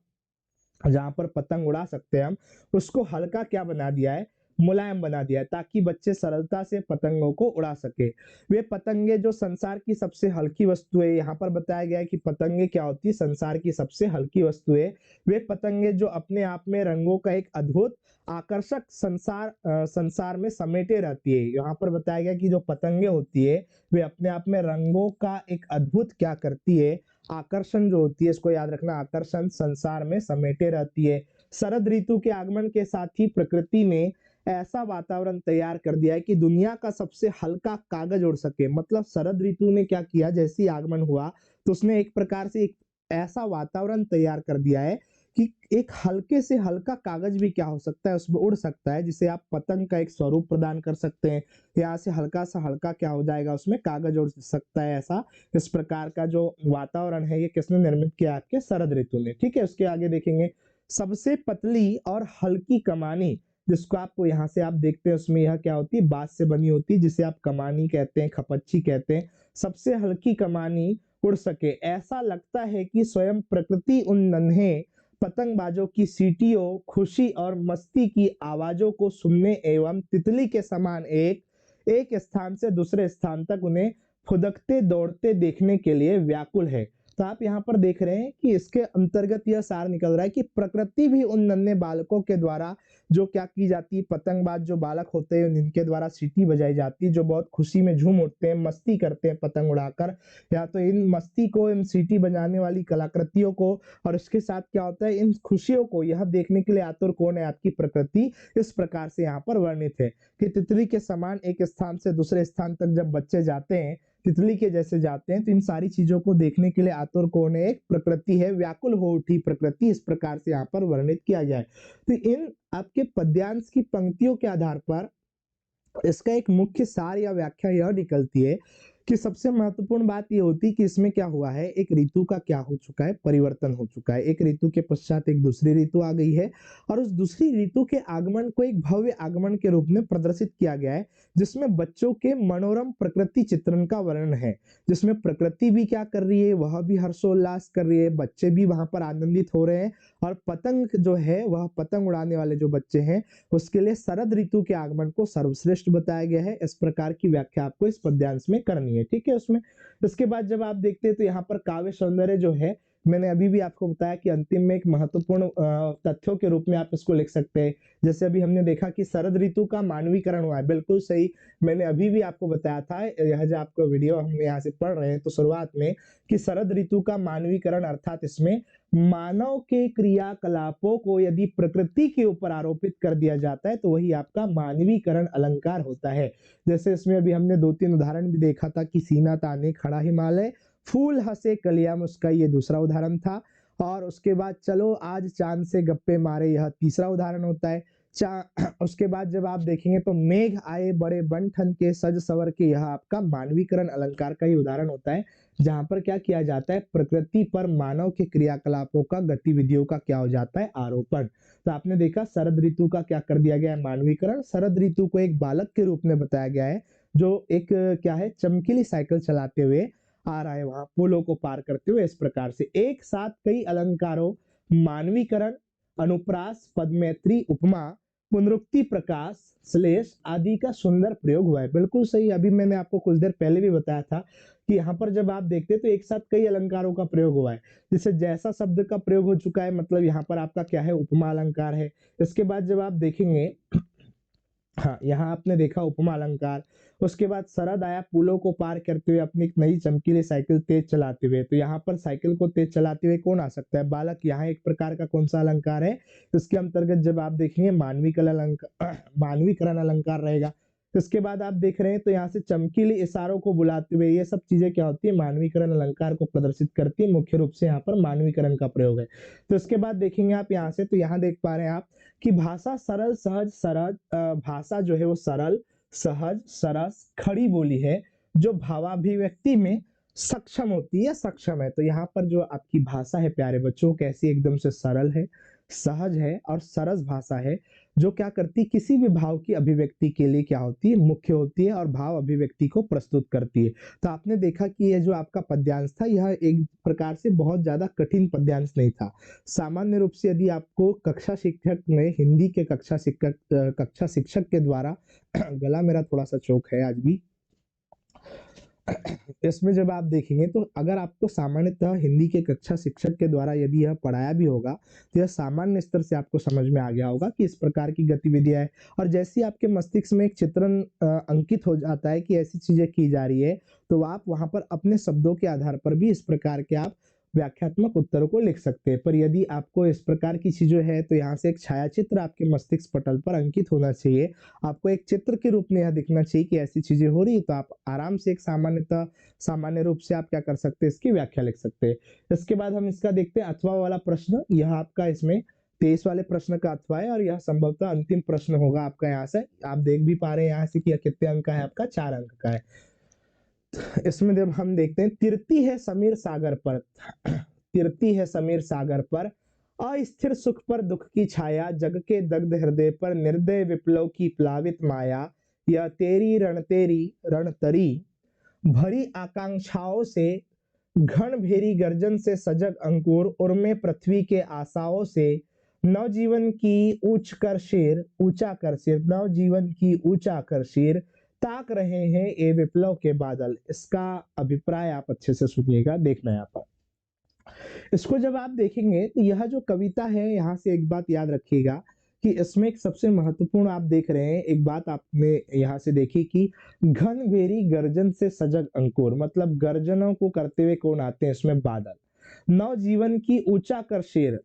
जहां पर पतंग उड़ा सकते हैं हम, उसको हल्का क्या बना दिया है, मुलायम बना दिया है, ताकि बच्चे सरलता से पतंगों को उड़ा सके। वे पतंगे जो संसार की सबसे हल्की वस्तु है, यहाँ पर बताया गया है कि पतंगे क्या होती है, संसार की सबसे हल्की वस्तु है। वे पतंगे जो अपने आप में रंगों का एक अद्भुत आकर्षक संसार में समेटे रहती है। यहाँ पर बताया गया कि जो पतंगे होती है वे अपने आप में रंगों का एक अद्भुत क्या करती है, आकर्षण जो होती है, इसको याद रखना, आकर्षण संसार में समेटे रहती है। शरद ऋतु के आगमन के साथ ही प्रकृति ने ऐसा वातावरण तैयार कर दिया है कि दुनिया का सबसे हल्का कागज उड़ सके। मतलब शरद ऋतु ने क्या किया, जैसे ही आगमन हुआ तो उसने एक प्रकार से एक ऐसा वातावरण तैयार कर दिया है कि एक हल्के से हल्का कागज भी क्या हो सकता है, उसमें उड़ सकता है, जिसे आप पतंग का एक स्वरूप प्रदान कर सकते हैं। यहाँ से हल्का सा हल्का क्या हो जाएगा, उसमें कागज उड़ सकता है। ऐसा इस प्रकार का जो वातावरण है ये किसने निर्मित किया, आपके शरद ऋतु ने। ठीक है, उसके आगे देखेंगे, सबसे पतली और हल्की कमानी, जिसको आपको यहाँ से आप देखते हैं उसमें यह क्या होती है, बांस से बनी होती है, जिसे आप कमानी कहते हैं, खपच्ची कहते हैं। सबसे हल्की कमानी उड़ सके, ऐसा लगता है कि स्वयं प्रकृति उन नन्हे पतंगबाजों की सीटियों, खुशी और मस्ती की आवाजों को सुनने एवं तितली के समान एक स्थान से दूसरे स्थान तक उन्हें फुदकते दौड़ते देखने के लिए व्याकुल है। तो आप यहाँ पर देख रहे हैं कि इसके अंतर्गत यह सार निकल रहा है कि प्रकृति भी उन नन्हे बालकों के द्वारा जो क्या की जाती है, पतंगबाज जो बालक होते हैं जिनके द्वारा सीटी बजाई जाती है, जो बहुत खुशी में झूम उठते हैं, मस्ती करते हैं पतंग उड़ाकर, या तो इन मस्ती को, इन सीटी बजाने वाली कलाकृतियों को, और इसके साथ क्या होता है, इन खुशियों को यह देखने के लिए आतुर कौन है, आपकी प्रकृति। इस प्रकार से यहाँ पर वर्णित है कि तितली के समान एक स्थान से दूसरे स्थान तक जब बच्चे जाते हैं, तितली के जैसे जाते हैं, तो इन सारी चीजों को देखने के लिए आतुर कौन है, एक प्रकृति है, व्याकुल हो उठी प्रकृति, इस प्रकार से यहाँ पर वर्णित किया गया है। तो इन आपके पद्यांश की पंक्तियों के आधार पर इसका एक मुख्य सार या व्याख्या यह निकलती है कि सबसे महत्वपूर्ण बात यह होती है कि इसमें क्या हुआ है, एक ऋतु का क्या हो चुका है, परिवर्तन हो चुका है। एक ऋतु के पश्चात एक दूसरी ऋतु आ गई है और उस दूसरी ऋतु के आगमन को एक भव्य आगमन के रूप में प्रदर्शित किया गया है, जिसमें बच्चों के मनोरम प्रकृति चित्रण का वर्णन है, जिसमें प्रकृति भी क्या कर रही है, वह भी हर्षोल्लास कर रही है, बच्चे भी वहां पर आनंदित हो रहे हैं, और पतंग जो है, वह पतंग उड़ाने वाले जो बच्चे हैं, उसके लिए शरद ऋतु के आगमन को सर्वश्रेष्ठ बताया गया है। इस प्रकार की व्याख्या आपको इस पद्यांश में करनी है, ठीक है। उसमें इसके बाद जब आप देखते हैं तो यहाँ पर काव्य सौंदर्य जो है, मैंने अभी भी आपको बताया कि अंतिम में एक महत्वपूर्ण तथ्यों के रूप में आप इसको लिख सकते हैं। जैसे अभी हमने देखा कि शरद ऋतु का मानवीकरण हुआ है, बिल्कुल सही। मैंने अभी भी आपको बताया था, यह जो आपको वीडियो हम यहाँ से पढ़ रहे हैं तो शुरुआत में, कि शरद ऋतु का मानवीकरण अर्थात इसमें मानव के क्रियाकलापों को यदि प्रकृति के ऊपर आरोपित कर दिया जाता है तो वही आपका मानवीकरण अलंकार होता है। जैसे इसमें अभी हमने 2-3 उदाहरण भी देखा था कि सीना ताने खड़ा हिमालय, फूल हंसे कलियां मुस्काई, ये दूसरा उदाहरण था। और उसके बाद चलो आज चांद से गप्पे मारे, यह तीसरा उदाहरण होता है। उसके बाद जब आप देखेंगे तो मेघ आए बड़े बन ठन के सज सवर के, यह आपका मानवीकरण अलंकार का ही उदाहरण होता है, जहां पर क्या किया जाता है, प्रकृति पर मानव के क्रियाकलापों का, गतिविधियों का क्या हो जाता है, आरोपण। तो आपने देखा शरद ऋतु का क्या कर दिया गया है, मानवीकरण। शरद ऋतु को एक बालक के रूप में बताया गया है जो एक क्या है, चमकीली साइकिल चलाते हुए आ रहा है, वहां पुलों को पार करते हुए। इस प्रकार से एक साथ कई अलंकारों, मानवीकरण, अनुप्रास, पदमैत्री, उपमा, पुनरुक्ति, प्रकाश, श्लेष आदि का सुंदर प्रयोग हुआ है। बिल्कुल सही। अभी मैंने आपको कुछ देर पहले भी बताया था कि यहाँ पर जब आप देखते हैं तो एक साथ कई अलंकारों का प्रयोग हुआ है। जैसे जैसा शब्द का प्रयोग हो चुका है, मतलब यहाँ पर आपका क्या है, उपमा अलंकार है। इसके बाद जब आप देखेंगे, हाँ, यहाँ आपने देखा उपमा अलंकार। उसके बाद शरद आया पुलों को पार करते हुए अपनी एक नई चमकीली साइकिल तेज चलाते हुए। तो यहाँ पर साइकिल को तेज चलाते हुए कौन आ सकता है, बालक। यहाँ एक प्रकार का कौन सा अलंकार है, इसके अंतर्गत जब आप देखेंगे मानवीकरण अलंकार, मानवीकरण अलंकार रहेगा। इसके बाद आप देख रहे हैं तो यहाँ से चमकीली इशारों को बुलाते हुए, ये सब चीजें क्या होती है, मानवीकरण अलंकार को प्रदर्शित करती है। मुख्य रूप से यहाँ पर मानवीकरण का प्रयोग है। तो इसके बाद देखेंगे आप यहाँ से, तो यहाँ देख पा रहे हैं आप कि भाषा सरल सहज सरल, भाषा जो है वो सरल सहज सरस खड़ी बोली है, जो भावाभिव्यक्ति में सक्षम होती है, सक्षम है। तो यहाँ पर जो आपकी भाषा है प्यारे बच्चों, कैसी, एकदम से सरल है, सहज है और सरस भाषा है, जो क्या करती, किसी भी भाव की अभिव्यक्ति के लिए क्या होती है, मुख्य होती है और भाव अभिव्यक्ति को प्रस्तुत करती है। तो आपने देखा कि यह जो आपका पद्यांश था, यह एक प्रकार से बहुत ज्यादा कठिन पद्यांश नहीं था। सामान्य रूप से यदि आपको कक्षा शिक्षक ने, हिंदी के कक्षा शिक्षक के द्वारा गला मेरा थोड़ा सा चौक है आज भी, इसमें जब आप देखेंगे तो अगर आपको सामान्यतः हिंदी के कक्षा शिक्षक के द्वारा यदि यह पढ़ाया भी होगा तो यह सामान्य स्तर से आपको समझ में आ गया होगा कि इस प्रकार की गतिविधियां है। और जैसे आपके मस्तिष्क में एक चित्रण अंकित हो जाता है कि ऐसी चीजें की जा रही है, तो आप वहां पर अपने शब्दों के आधार पर भी इस प्रकार के आप व्याख्यात्मक उत्तरों को लिख सकते हैं। पर यदि आपको इस प्रकार की चीजें है तो यहाँ से एक छायाचित्र आपके मस्तिष्क पटल पर अंकित होना चाहिए। आपको एक चित्र के रूप में यह दिखना चाहिए कि ऐसी चीजें हो रही है, तो आप आराम से एक सामान्य रूप से आप क्या कर सकते हैं, इसकी व्याख्या लिख सकते हैं। इसके बाद हम इसका देखते हैं अथवा वाला प्रश्न। यह आपका इसमें 23 वाले प्रश्न का अथवा है और यह संभवतः अंतिम प्रश्न होगा आपका। यहाँ से आप देख भी पा रहे हैं यहाँ से कि कितने अंक का है, आपका 4 अंक का है। इसमें जब हम देखते हैं, तिरती है समीर सागर पर, तिरती है समीर सागर पर, अस्थिर सुख पर दुख की छाया, जग के दग्ध हृदय पर निर्दय विप्लव की प्लावित माया, यह तेरी रणतरी भरी आकांक्षाओं से घन भेरी गर्जन से सजग अंकुर उर्मे पृथ्वी के आशाओं से, नवजीवन की ऊंचा कर सिर, नवजीवन की ऊंचा कर सिर, ताक रहे हैं ये विप्लव के बादल। इसका अभिप्राय आप अच्छे से सुनिएगा, देखना यहाँ पर। इसको जब आप देखेंगे तो यह जो कविता है, यहाँ से एक बात याद रखिएगा कि इसमें एक सबसे महत्वपूर्ण आप देख रहे हैं, एक बात आपने यहाँ से देखी कि घन भेरी गर्जन से सजग अंकुर, मतलब गर्जनों को करते हुए कौन आते हैं, इसमें बादल। नवजीवन की ऊंचा कर शेर,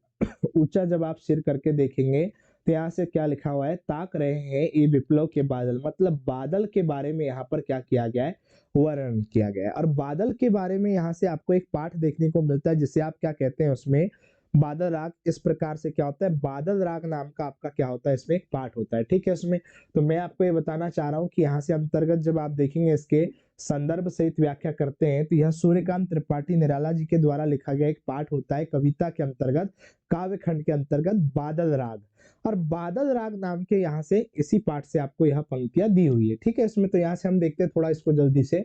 ऊंचा जब आप सिर करके देखेंगे तो यहाँ से क्या लिखा हुआ है, ताक रहे हैं ये विप्लव के बादल, मतलब बादल के बारे में यहाँ पर क्या किया गया है, वर्णन किया गया है। और बादल के बारे में यहाँ से आपको एक पाठ देखने को मिलता है जिसे आप क्या कहते हैं, उसमें बादल राग। इस प्रकार से क्या होता है, बादल राग नाम का आपका क्या होता है, इसमें एक पाठ होता है, ठीक है। इसमें तो मैं आपको ये बताना चाह रहा हूँ कि यहाँ से अंतर्गत जब आप देखेंगे इसके संदर्भ सहित व्याख्या करते हैं तो यह सूर्यकांत त्रिपाठी निराला जी के द्वारा लिखा गया एक पाठ होता है कविता के अंतर्गत, काव्य खंड के अंतर्गत बादल राग। और बादल राग नाम के यहाँ से इसी पाठ से आपको यह पंक्तियां दी हुई है, ठीक है। इसमें तो यहाँ से हम देखते हैं थोड़ा इसको जल्दी से,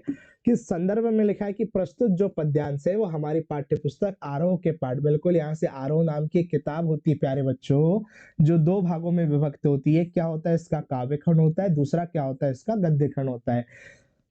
कि संदर्भ में लिखा है कि प्रस्तुत जो पद्यांश है वो हमारी पाठ्य पुस्तक आरोह के पाठ, बिल्कुल यहाँ से आरोह नाम की एक किताब होती है प्यारे बच्चों, जो दो भागों में विभक्त होती है। क्या होता है, इसका काव्य खंड होता है, दूसरा क्या होता है, इसका गद्य खंड होता है।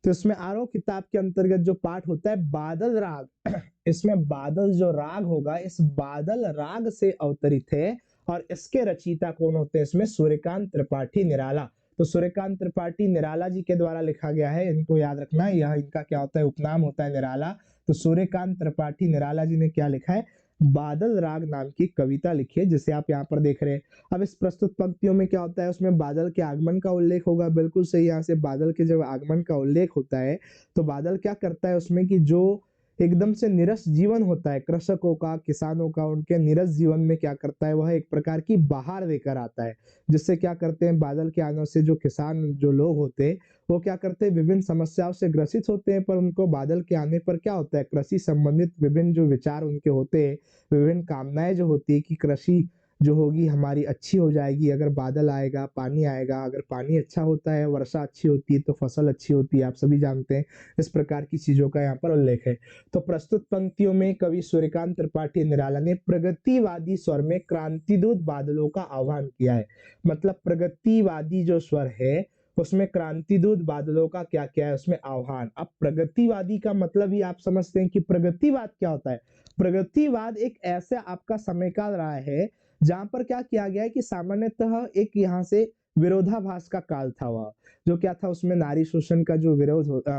तो इसमें आरोह किताब के अंतर्गत जो पाठ होता है बादल राग, इसमें बादल जो राग होगा, इस बादल राग से अवतरित है। और इसके रचयिता कौन होते हैं, इसमें सूर्यकांत त्रिपाठी निराला। तो सूर्यकांत त्रिपाठी निराला जी के द्वारा लिखा गया है, इनको याद रखना, यह इनका क्या होता है, उपनाम होता है निराला। तो सूर्यकांत त्रिपाठी निराला जी ने क्या लिखा है, बादल राग नाम की कविता लिखी है, जिसे आप यहाँ पर देख रहे हैं। अब इस प्रस्तुत पंक्तियों में क्या होता है, उसमें बादल के आगमन का उल्लेख होगा, बिल्कुल सही। यहाँ से बादल के जब आगमन का उल्लेख होता है तो बादल क्या करता है उसमें, कि जो एकदम से निरस जीवन होता है कृषकों का, किसानों का, उनके निरस जीवन में क्या करता है, वह एक प्रकार की बहार लेकर आता है। जिससे क्या करते हैं, बादल के आने से जो किसान जो लोग होते हैं वो क्या करते हैं, विभिन्न समस्याओं से ग्रसित होते हैं, पर उनको बादल के आने पर क्या होता है, कृषि संबंधित विभिन्न जो विचार उनके होते हैं, विभिन्न कामनाएं जो होती है कि कृषि जो होगी हमारी अच्छी हो जाएगी अगर बादल आएगा, पानी आएगा, अगर पानी अच्छा होता है, वर्षा अच्छी होती है तो फसल अच्छी होती है, आप सभी जानते हैं। इस प्रकार की चीजों का यहाँ पर उल्लेख है। तो प्रस्तुत पंक्तियों में कवि सूर्यकांत त्रिपाठी निराला ने प्रगतिवादी स्वर में क्रांतिदूत बादलों का आह्वान किया है। मतलब प्रगतिवादी जो स्वर है उसमें क्रांतिदूत बादलों का क्या क्या है, उसमें आह्वान। अब प्रगतिवादी का मतलब ही आप समझते हैं कि प्रगतिवाद क्या होता है। प्रगतिवाद एक ऐसे आपका समय काल रहा है जहां पर क्या किया गया है कि सामान्यतः एक यहाँ से विरोधाभास का काल था, वह जो क्या था, उसमें नारी शोषण का जो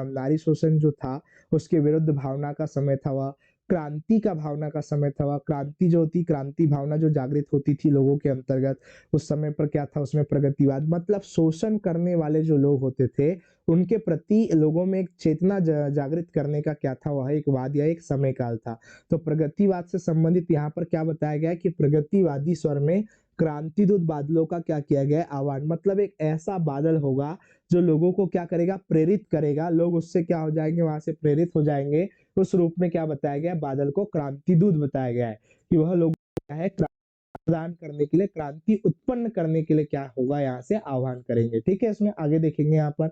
नारी शोषण जो था उसके विरुद्ध भावना का समय था, वह क्रांति का भावना का समय था, वह क्रांति जो होती, क्रांति भावना जो जागृत होती थी लोगों के अंतर्गत उस समय पर क्या था, उसमें प्रगतिवाद मतलब शोषण करने वाले जो लोग होते थे उनके प्रति लोगों में एक चेतना जागृत करने का क्या था, वह एक वाद या एक समय काल था। तो प्रगतिवाद से संबंधित यहाँ पर क्या बताया गया है कि प्रगतिवादी स्वर में क्रांतिदूत बादलों का क्या किया गया है, आह्वान। मतलब एक ऐसा बादल होगा जो लोगों को क्या करेगा, प्रेरित करेगा, लोग उससे क्या हो जाएंगे, वहां से प्रेरित हो जाएंगे। उस रूप में क्या बताया गया है, बादल को क्रांतिदूत बताया गया है कि वह लोग क्या है, प्रदान करने के लिए, क्रांति उत्पन्न करने के लिए क्या होगा, यहाँ से आह्वान करेंगे, ठीक है। इसमें आगे देखेंगे यहाँ पर।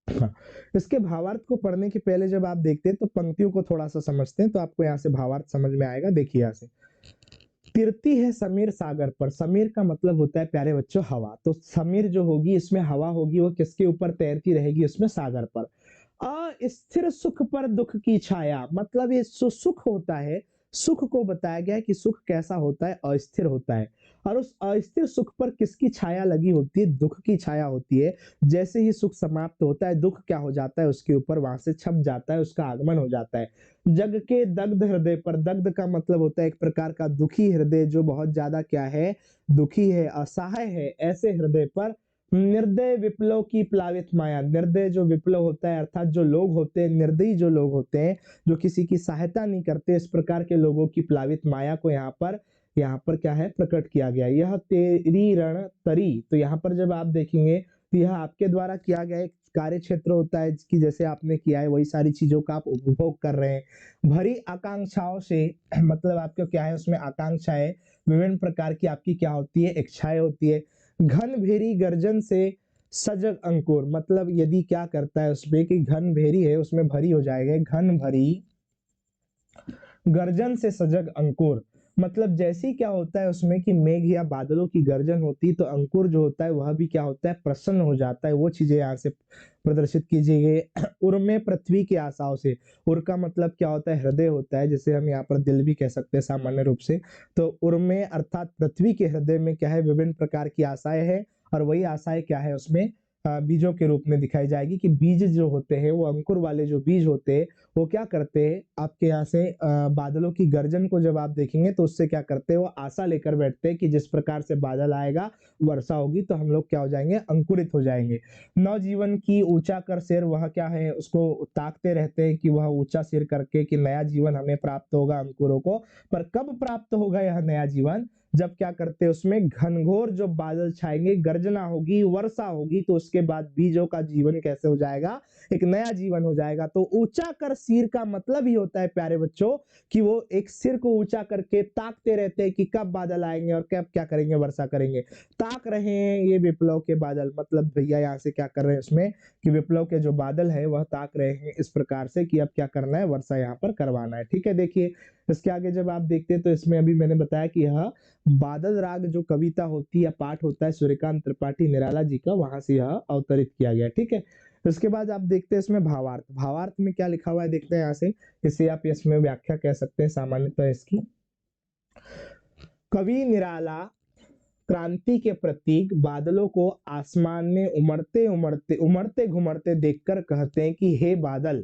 हाँ, इसके भावार्थ को पढ़ने के पहले जब आप देखते हैं तो पंक्तियों को थोड़ा सा समझते हैं तो आपको यहाँ से भावार्थ समझ में आएगा। देखिए यहाँ से, तिरती है समीर सागर पर, समीर का मतलब होता है प्यारे बच्चों हवा। तो समीर जो होगी इसमें हवा होगी, वो किसके ऊपर तैरती रहेगी, उसमें सागर पर। अस्थिर सुख पर दुख की छाया, मतलब ये सुख होता है, सुख को बताया गया है कि सुख कैसा होता है, अस्थिर होता है। और उस अस्थिर सुख पर किसकी छाया लगी होती है, दुख की छाया होती है। जैसे ही सुख समाप्त होता है दुख क्या हो जाता है, उसके ऊपर वहां से छप जाता है, उसका आगमन हो जाता है। जग के दग्ध हृदय पर, दग्ध का मतलब होता है एक प्रकार का दुखी हृदय, जो बहुत ज्यादा क्या है, दुखी है, असहाय है, ऐसे हृदय पर निर्दय विप्लव की प्लावित माया। निर्दय जो विप्लव होता है अर्थात जो लोग होते हैं, निर्दयी जो लोग होते हैं, जो किसी की सहायता नहीं करते, इस प्रकार के लोगों की प्लावित माया को यहाँ पर क्या है, प्रकट किया गया। यह तेरी रण तरी, तो यहाँ पर जब आप देखेंगे तो यह आपके द्वारा किया गया एक कार्य क्षेत्र होता है कि जैसे आपने किया है वही सारी चीजों का आप उपभोग कर रहे हैं। भरी आकांक्षाओं से मतलब आपको क्या है, उसमें आकांक्षाएं, विभिन्न प्रकार की आपकी क्या होती है, इच्छाएं होती है। घन भेरी गर्जन से सजग अंकुर, मतलब यदि क्या करता है उसमें कि घन भेरी है उसमें भरी हो जाएगा, घन भरी गर्जन से सजग अंकुर, मतलब जैसे ही क्या होता है उसमें कि मेघ या बादलों की गर्जन होती तो अंकुर जो होता है वह भी क्या होता है, प्रसन्न हो जाता है। वो चीजें यहाँ से प्रदर्शित कीजिए गए। उर में पृथ्वी की आशाओं से, उर का मतलब क्या होता है, हृदय होता है, जिसे हम यहाँ पर दिल भी कह सकते हैं सामान्य रूप से। तो उर में अर्थात पृथ्वी के हृदय में क्या है, विभिन्न प्रकार की आशाएं हैं, और वही आशाएं क्या है उसमें बीजों के रूप में दिखाई जाएगी कि बीज जो होते हैं वो अंकुर वाले जो बीज होते हैं वो क्या करते हैं, आपके यहाँ से बादलों की गर्जन को जब आप देखेंगे तो उससे क्या करते हैं, वो आशा लेकर बैठते हैं कि जिस प्रकार से बादल आएगा, वर्षा होगी तो हम लोग क्या हो जाएंगे, अंकुरित हो जाएंगे। नवजीवन की ऊंचा कर सिर, वह क्या है, उसको ताकते रहते हैं कि वह ऊंचा सिर करके कि नया जीवन हमें प्राप्त होगा अंकुरों को। पर कब प्राप्त होगा यह नया जीवन, जब क्या करते हैं उसमें घनघोर जो बादल छाएंगे, गर्जना होगी, वर्षा होगी, तो उसके बाद बीजों का जीवन कैसे हो जाएगा, एक नया जीवन हो जाएगा। तो ऊंचा कर सिर का मतलब ही होता है प्यारे बच्चों कि वो एक सिर को ऊंचा करके ताकते रहते हैं कि कब बादल आएंगे और कब क्या करेंगे, वर्षा करेंगे। ताक रहे हैं ये विप्लव के बादल, मतलब भैया यहाँ से क्या कर रहे हैं उसमें कि विप्लव के जो बादल है वह ताक रहे हैं इस प्रकार से कि अब क्या करना है, वर्षा यहाँ पर करवाना है। ठीक है, देखिए इसके आगे जब आप देखते हैं तो इसमें अभी मैंने बताया कि यह बादल राग जो कविता होती है या पाठ होता है सूर्यकांत त्रिपाठी निराला जी का, वहां से यह अवतरित किया गया। ठीक है, उसके बाद आप देखते हैं इसमें भावार्थ, भावार्थ में क्या लिखा हुआ है देखते हैं यहाँ से। इसे आप इसमें व्याख्या कह सकते हैं सामान्यतः इसकी। कवि निराला क्रांति के प्रतीक बादलों को आसमान में उमड़ते उमड़ते उमड़ते घुमड़ते देखकर कहते हैं कि हे बादल,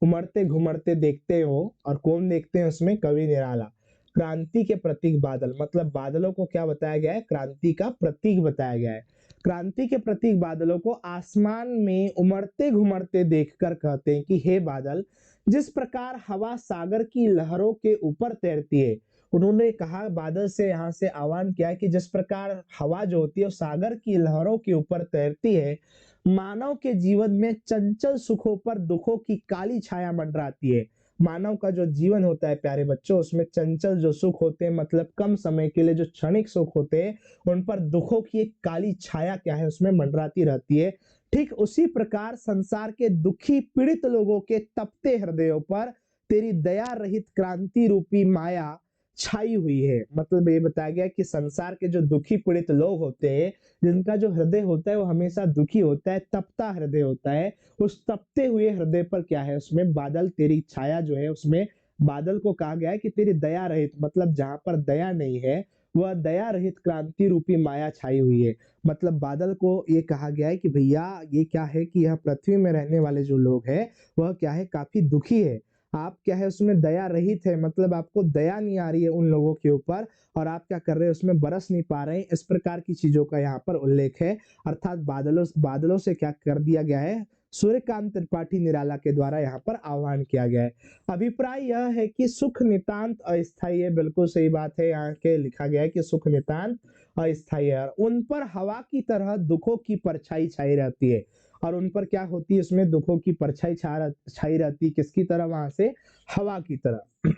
उमड़ते घुमड़ते देखते हो, और कौन देखते हैं उसमें, कवि निराला। क्रांति के प्रतीक बादल, मतलब बादलों को क्या बताया गया है, क्रांति का प्रतीक बताया गया है। क्रांति के प्रतीक बादलों को आसमान में उमड़ते घुमड़ते देखकर कहते हैं कि हे बादल, जिस प्रकार हवा सागर की लहरों के ऊपर तैरती है, उन्होंने कहा बादल से यहाँ से आह्वान किया कि जिस प्रकार हवा जो होती है वो सागर की लहरों के ऊपर तैरती है, मानव के जीवन में चंचल सुखों पर दुखों की काली छाया मंडराती है। मानव का जो जीवन होता है प्यारे बच्चों, उसमें चंचल जो सुख होते हैं, मतलब कम समय के लिए जो क्षणिक सुख होते हैं, उन पर दुखों की एक काली छाया क्या है उसमें मंडराती रहती है। ठीक उसी प्रकार संसार के दुखी पीड़ित लोगों के तपते हृदयों पर तेरी दया रहित क्रांति रूपी माया छाई हुई है। मतलब ये बताया गया कि संसार के जो दुखी पीड़ित लोग होते हैं, जिनका जो हृदय होता है वो हमेशा दुखी होता है, तपता हृदय होता है, उस तपते हुए हृदय पर क्या है उसमें बादल, तेरी छाया जो है उसमें बादल को कहा गया है कि तेरी दया रहित, मतलब जहां पर दया नहीं है वह दया रहित क्रांति रूपी माया छाई हुई है। मतलब बादल को ये कहा गया है कि भैया ये क्या है कि यह पृथ्वी में रहने वाले जो लोग हैं वह क्या है, काफी दुखी है। आप क्या है उसमें दया रहित है, मतलब आपको दया नहीं आ रही है उन लोगों के ऊपर, और आप क्या कर रहे हैं उसमें बरस नहीं पा रहे हैं, इस प्रकार की चीजों का यहाँ पर उल्लेख है। अर्थात बादलों बादलों से क्या कर दिया गया है, सूर्यकांत त्रिपाठी निराला के द्वारा यहाँ पर आह्वान किया गया है। अभिप्राय यह है कि सुख नितांत अस्थायी है, बिल्कुल सही बात है, यहाँ के लिखा गया है कि सुख नितांत अस्थायी है, उन पर हवा की तरह दुखों की परछाई छाई रहती है। और उन पर क्या होती है, उसमें दुखों की परछाई छाई रहती है, किसकी तरह, वहां से हवा की तरह।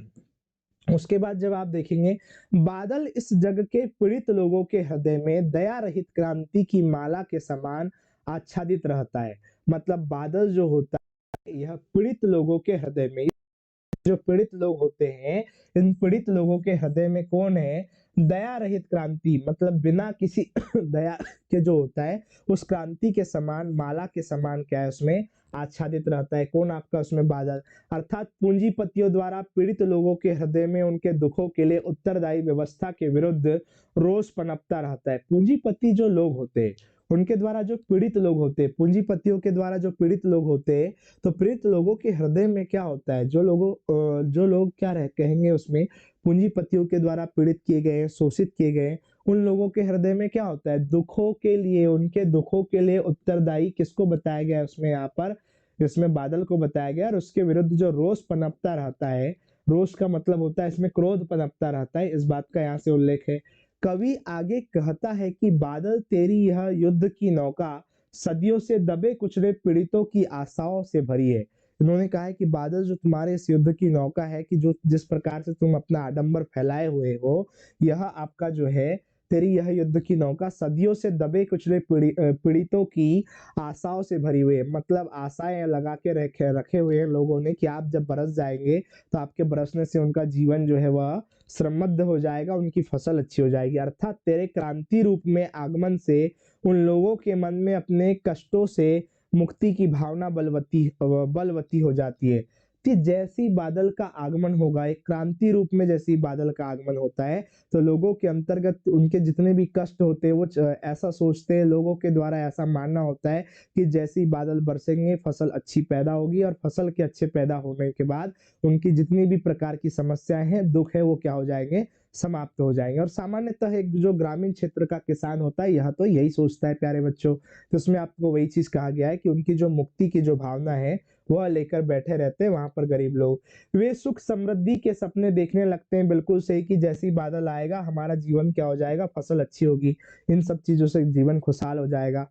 उसके बाद जब आप देखेंगे, बादल इस जग के पीड़ित लोगों के हृदय में दया रहित क्रांति की माला के समान आच्छादित रहता है। मतलब बादल जो होता है यह पीड़ित लोगों के हृदय में, जो पीड़ित लोग होते हैं, इन पीड़ित लोगों के हृदय में कौन है, दया रहित क्रांति, मतलब बिना किसी दया के जो होता है उस क्रांति के समान, माला के समान क्या है उसमें आच्छादित रहता है। कौन आपका उसमें बादल, अर्थात पूंजीपतियों द्वारा पीड़ित लोगों के हृदय में उनके दुखों के लिए उत्तरदायी व्यवस्था के विरुद्ध रोष पनपता रहता है। पूंजीपति जो लोग होते हैं उनके द्वारा जो पीड़ित लोग होते हैं, पूंजीपतियों के द्वारा जो पीड़ित लोग होते हैं, तो पीड़ित लोगों के हृदय में क्या होता है, जो लोग क्या रह कहेंगे उसमें पूंजीपतियों के द्वारा पीड़ित किए गए, शोषित किए गए, उन लोगों के हृदय में क्या होता है, दुखों के लिए, उनके दुखों के लिए उत्तरदायी किसको बताया गया है उसमें, यहाँ पर इसमें बादल को बताया गया, और उसके विरुद्ध जो रोष पनपता रहता है, रोष का मतलब होता है इसमें क्रोध पनपता रहता है, इस बात का यहाँ से उल्लेख है। कवि आगे कहता है कि बादल तेरी यह युद्ध की नौका सदियों से दबे कुचले पीड़ितों की आशाओं से भरी है। उन्होंने कहा है कि बादल जो तुम्हारे इस युद्ध की नौका है, कि जो जिस प्रकार से तुम अपना आडंबर फैलाए हुए हो, यह आपका जो है तेरी यह युद्ध की नौका सदियों से दबे कुचले पीड़ितों की आशाओं से भरी हुई है। मतलब आशाएं लगा के रखे हुए हैं लोगों ने कि आप जब बरस जाएंगे तो आपके बरसने से उनका जीवन जो है वह समृद्ध हो जाएगा, उनकी फसल अच्छी हो जाएगी। अर्थात तेरे क्रांति रूप में आगमन से उन लोगों के मन में अपने कष्टों से मुक्ति की भावना बलवती हो जाती है कि जैसी बादल का आगमन होगा, एक क्रांति रूप में जैसी बादल का आगमन होता है तो लोगों के अंतर्गत उनके जितने भी कष्ट होते हैं वो ऐसा सोचते हैं, लोगों के द्वारा ऐसा मानना होता है कि जैसी बादल बरसेंगे फसल अच्छी पैदा होगी और फसल के अच्छे पैदा होने के बाद उनकी जितनी भी प्रकार की समस्याएं हैं, दुख है, वो क्या हो जाएंगे, समाप्त हो जाएंगे। और सामान्यतः एक जो ग्रामीण क्षेत्र का किसान होता है यह तो यही सोचता है प्यारे बच्चों। तो उसमें आपको वही चीज कहा गया है कि उनकी जो मुक्ति की जो भावना है वह लेकर बैठे रहते हैं वहां पर गरीब लोग। वे सुख समृद्धि के सपने देखने लगते हैं, बिल्कुल सही, कि जैसी बादल आएगा हमारा जीवन क्या हो जाएगा, फसल अच्छी होगी, इन सब चीजों से जीवन खुशहाल हो जाएगा।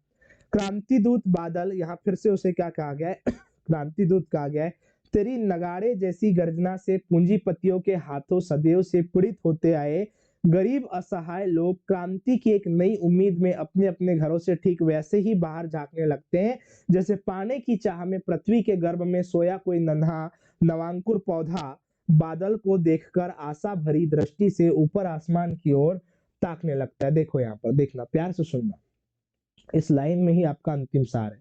क्रांति दूत बादल, यहाँ फिर से उसे क्या कहा गया है क्रांति दूत कहा गया है। तेरी नगाड़े जैसी गर्जना से पूंजीपतियों के हाथों सदैव से पीड़ित होते आए गरीब असहाय लोग क्रांति की एक नई उम्मीद में अपने अपने घरों से ठीक वैसे ही बाहर झांकने लगते हैं जैसे पाने की चाह में पृथ्वी के गर्भ में सोया कोई नन्हा नवांकुर पौधा बादल को देखकर आशा भरी दृष्टि से ऊपर आसमान की ओर ताकने लगता है। देखो यहाँ पर, देखना, प्यार से सुनना, इस लाइन में ही आपका अंतिम सार है।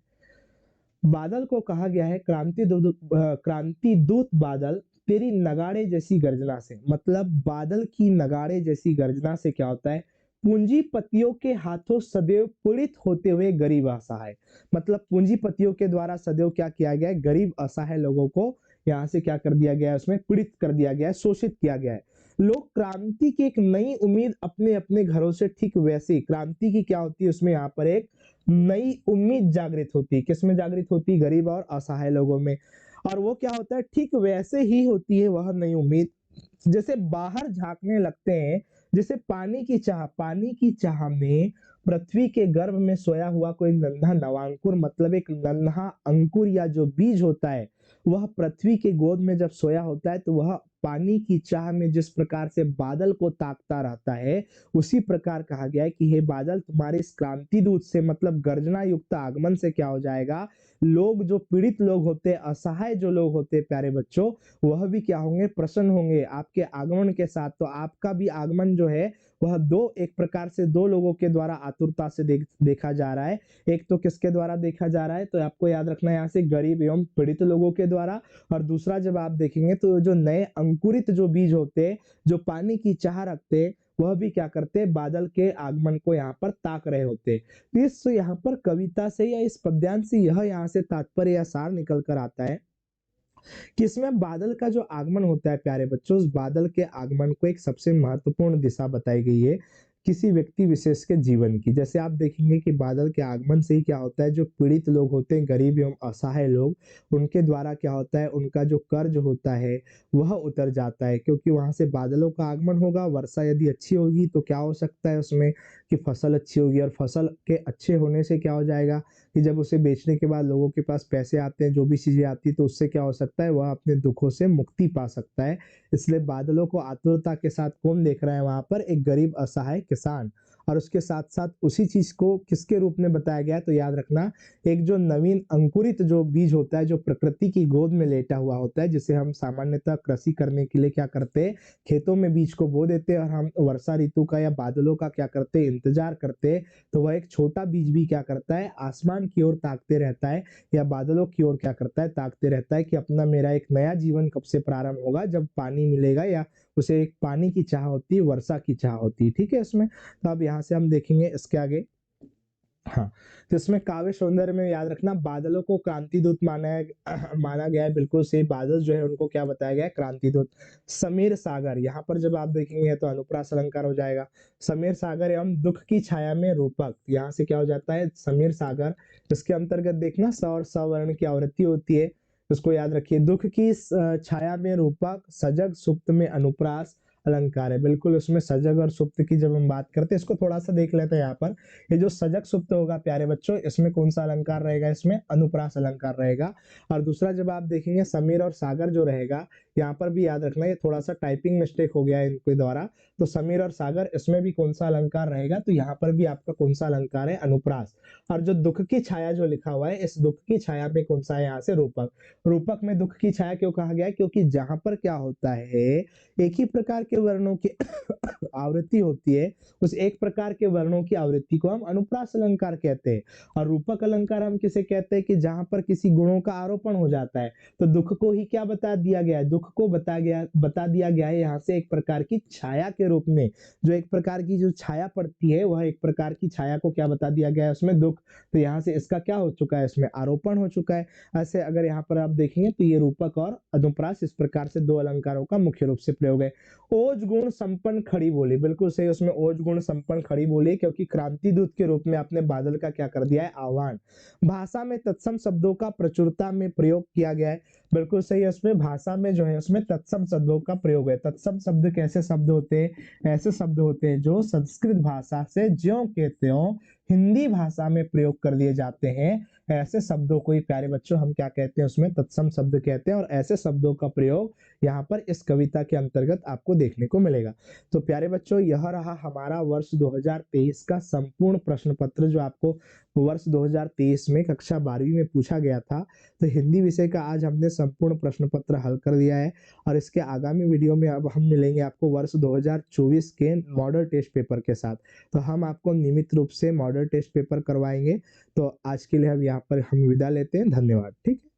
बादल को कहा गया है क्रांति दूत बादल तेरी नगाड़े जैसी गर्जना से। मतलब बादल की नगाड़े जैसी गर्जना से क्या होता है, पूंजीपतियों के हाथों सदैव पीड़ित होते हुए गरीब असहाय। मतलब पूंजीपतियों के द्वारा सदैव क्या किया गया है, गरीब असहाय लोगों को यहाँ से क्या कर दिया गया है, उसमें पीड़ित कर दिया गया है, शोषित किया गया है। लोग क्रांति की एक नई उम्मीद अपने अपने घरों से ठीक वैसे ही, क्रांति की क्या होती है उसमें, यहाँ पर एक नई उम्मीद जागृत होती है। किसमें जागृत होती है, गरीब और असहाय लोगों में। और वो क्या होता है, ठीक वैसे ही होती है वह नई उम्मीद जैसे बाहर झांकने लगते हैं, जैसे पानी की चाह में पृथ्वी के गर्भ में सोया हुआ कोई नन्हा नवांकुर, मतलब एक नन्हा अंकुर या जो बीज होता है वह पृथ्वी के गोद में जब सोया होता है तो वह पानी की चाह में जिस प्रकार से बादल को ताकता रहता है, उसी प्रकार कहा गया है कि हे बादल, तुम्हारे इस क्रांति दूत से मतलब गर्जना युक्त आगमन से क्या हो जाएगा, लोग जो पीड़ित लोग होते, असहाय जो लोग होते प्यारे बच्चों, वह भी क्या होंगे, प्रसन्न होंगे आपके आगमन के साथ। तो आपका भी आगमन जो है वह एक प्रकार से दो लोगों के द्वारा आतुरता से देखा जा रहा है। एक तो किसके द्वारा देखा जा रहा है, तो आपको याद रखना है यहाँ से, गरीब एवं पीड़ित लोगों के द्वारा। और दूसरा जब आप देखेंगे तो जो नए अंकुरित जो बीज होते, जो पानी की चाह रखते, वह भी क्या करते, बादल के आगमन को यहाँ पर ताक रहे होते। इस यहाँ पर कविता से या इस पद्यांश से यह यहाँ से तात्पर्य या सार निकल कर आता है कि इसमें बादल का जो आगमन होता है प्यारे बच्चों, उस बादल के आगमन को एक सबसे महत्वपूर्ण दिशा बताई गई है किसी व्यक्ति विशेष के जीवन की। जैसे आप देखेंगे कि बादल के आगमन से ही क्या होता है, जो पीड़ित लोग होते हैं, गरीब एवं असहाय लोग, उनके द्वारा क्या होता है, उनका जो कर्ज होता है वह उतर जाता है, क्योंकि वहां से बादलों का आगमन होगा। वर्षा यदि अच्छी होगी तो क्या हो सकता है उसमें, कि फसल अच्छी होगी, और फसल के अच्छे होने से क्या हो जाएगा कि जब उसे बेचने के बाद लोगों के पास पैसे आते हैं, जो भी चीजें आती है, तो उससे क्या हो सकता है, वह अपने दुखों से मुक्ति पा सकता है। इसलिए बादलों को आतुरता के साथ कौन देख रहा है वहां पर, एक गरीब असहाय किसान। और उसके साथ साथ उसी चीज को किसके रूप में बताया गया है, तो याद रखना, एक जो नवीन अंकुरित जो बीज होता है, जो प्रकृति की गोद में लेटा हुआ होता है, जिसे हम सामान्यतः कृषि करने के लिए क्या करते हैं, खेतों में बीज को बो देते हैं और हम वर्षा ऋतु का या बादलों का क्या करते हैं, इंतजार करते हैं। तो वह एक छोटा बीज भी क्या करता है, आसमान की ओर ताकते रहता है या बादलों की ओर क्या करता है, ताकते रहता है कि अपना मेरा एक नया जीवन कब से प्रारंभ होगा, जब पानी मिलेगा, या उसे एक पानी की चाह होती है, वर्षा की चाह होती है। ठीक है इसमें। तो अब यहाँ से हम देखेंगे इसके आगे। हाँ, तो इसमें काव्य सौंदर्य में याद रखना, बादलों को क्रांति दूत माना गया है, बिल्कुल सही। बादल जो है उनको क्या बताया गया है, क्रांति दूत। समीर सागर, यहाँ पर जब आप देखेंगे तो अनुप्रास अलंकार हो जाएगा। समीर सागर एवं दुख की छाया में रूपक, यहाँ से क्या हो जाता है, समीर सागर। इसके अंतर्गत देखना स और सवर्ण की आवृत्ति होती है, उसको याद रखिए। दुख की छाया में रूपक, सजग सुप्त में अनुप्रास अलंकार है। बिल्कुल उसमें सजग और सुप्त की जब हम बात करते हैं, इसको थोड़ा सा देख लेते हैं यहाँ पर। ये जो सजग सुप्त होगा प्यारे बच्चों, इसमें कौन सा अलंकार रहेगा, इसमें अनुप्रास अलंकार रहेगा। और दूसरा जब आप देखेंगे समीर और सागर जो रहेगा, यहाँ पर भी याद रखना, ये थोड़ा सा टाइपिंग मिस्टेक हो गया है इनके द्वारा। तो समीर और सागर, इसमें भी कौन सा अलंकार रहेगा, तो यहाँ पर भी आपका कौन सा अलंकार है, अनुप्रास। और जो दुख की छाया जो लिखा हुआ है, इस दुख की छाया में कौन सा है यहाँ से, रूपक। रूपक में दुख की छाया क्यों कहा गया है, क्योंकि जहां पर क्या होता है, एक ही प्रकार के वर्णों की आवृत्ति होती है, उस एक प्रकार के वर्णों की आवृत्ति को हम अनुप्रास अलंकार कहते हैं। और रूपक अलंकार हम किसे कहते हैं, कि जहां पर किसी गुणों का आरोपण हो जाता है। तो दुख को ही क्या बता दिया गया है, दुख को बता दिया गया है यहाँ से एक प्रकार की छाया के रूप में। जो एक प्रकार की जो छाया पड़ती है, वह एक प्रकार की छाया को क्या बता दिया गया है, उसमें दुख। तो यहाँ से इसका क्या हो चुका है, इसमें आरोपण हो चुका है। ऐसे अगर यहाँ पर आप देखेंगे तो ये रूपक और अनुप्रास इस प्रकार से दो अलंकारों का मुख्य रूप से प्रयोग है। ओज गुण संपन्न खड़ी बोली, बिल्कुल सही, उसमें ओज गुण संपन्न खड़ी बोली, क्योंकि क्रांति दूत के रूप में आपने बादल का क्या कर दिया है, आह्वान। भाषा में तत्सम शब्दों का प्रचुरता में प्रयोग किया गया है, बिल्कुल सही है, उसमें भाषा में जो है उसमें तत्सम शब्दों का प्रयोग है। तत्सम शब्द कैसे शब्द होते हैं, ऐसे शब्द होते हैं जो संस्कृत भाषा से ज्यों के त्यों हिंदी भाषा में प्रयोग कर दिए जाते हैं। ऐसे शब्दों को ही प्यारे बच्चों हम क्या कहते हैं, उसमें तत्सम शब्द कहते हैं। और ऐसे शब्दों का प्रयोग यहाँ पर इस कविता के अंतर्गत आपको देखने को मिलेगा। तो प्यारे बच्चों, यह रहा हमारा वर्ष 2023 का संपूर्ण प्रश्न पत्र, जो आपको वर्ष 2023 में कक्षा 12वीं में पूछा गया था। तो हिंदी विषय का आज हमने संपूर्ण प्रश्न पत्र हल कर दिया है। और इसके आगामी वीडियो में अब हम मिलेंगे आपको वर्ष 2024 के मॉडल टेस्ट पेपर के साथ। तो हम आपको नियमित रूप से मॉडल टेस्ट पेपर करवाएंगे। तो आज के लिए हम यहाँ पर विदा लेते हैं, धन्यवाद। ठीक है।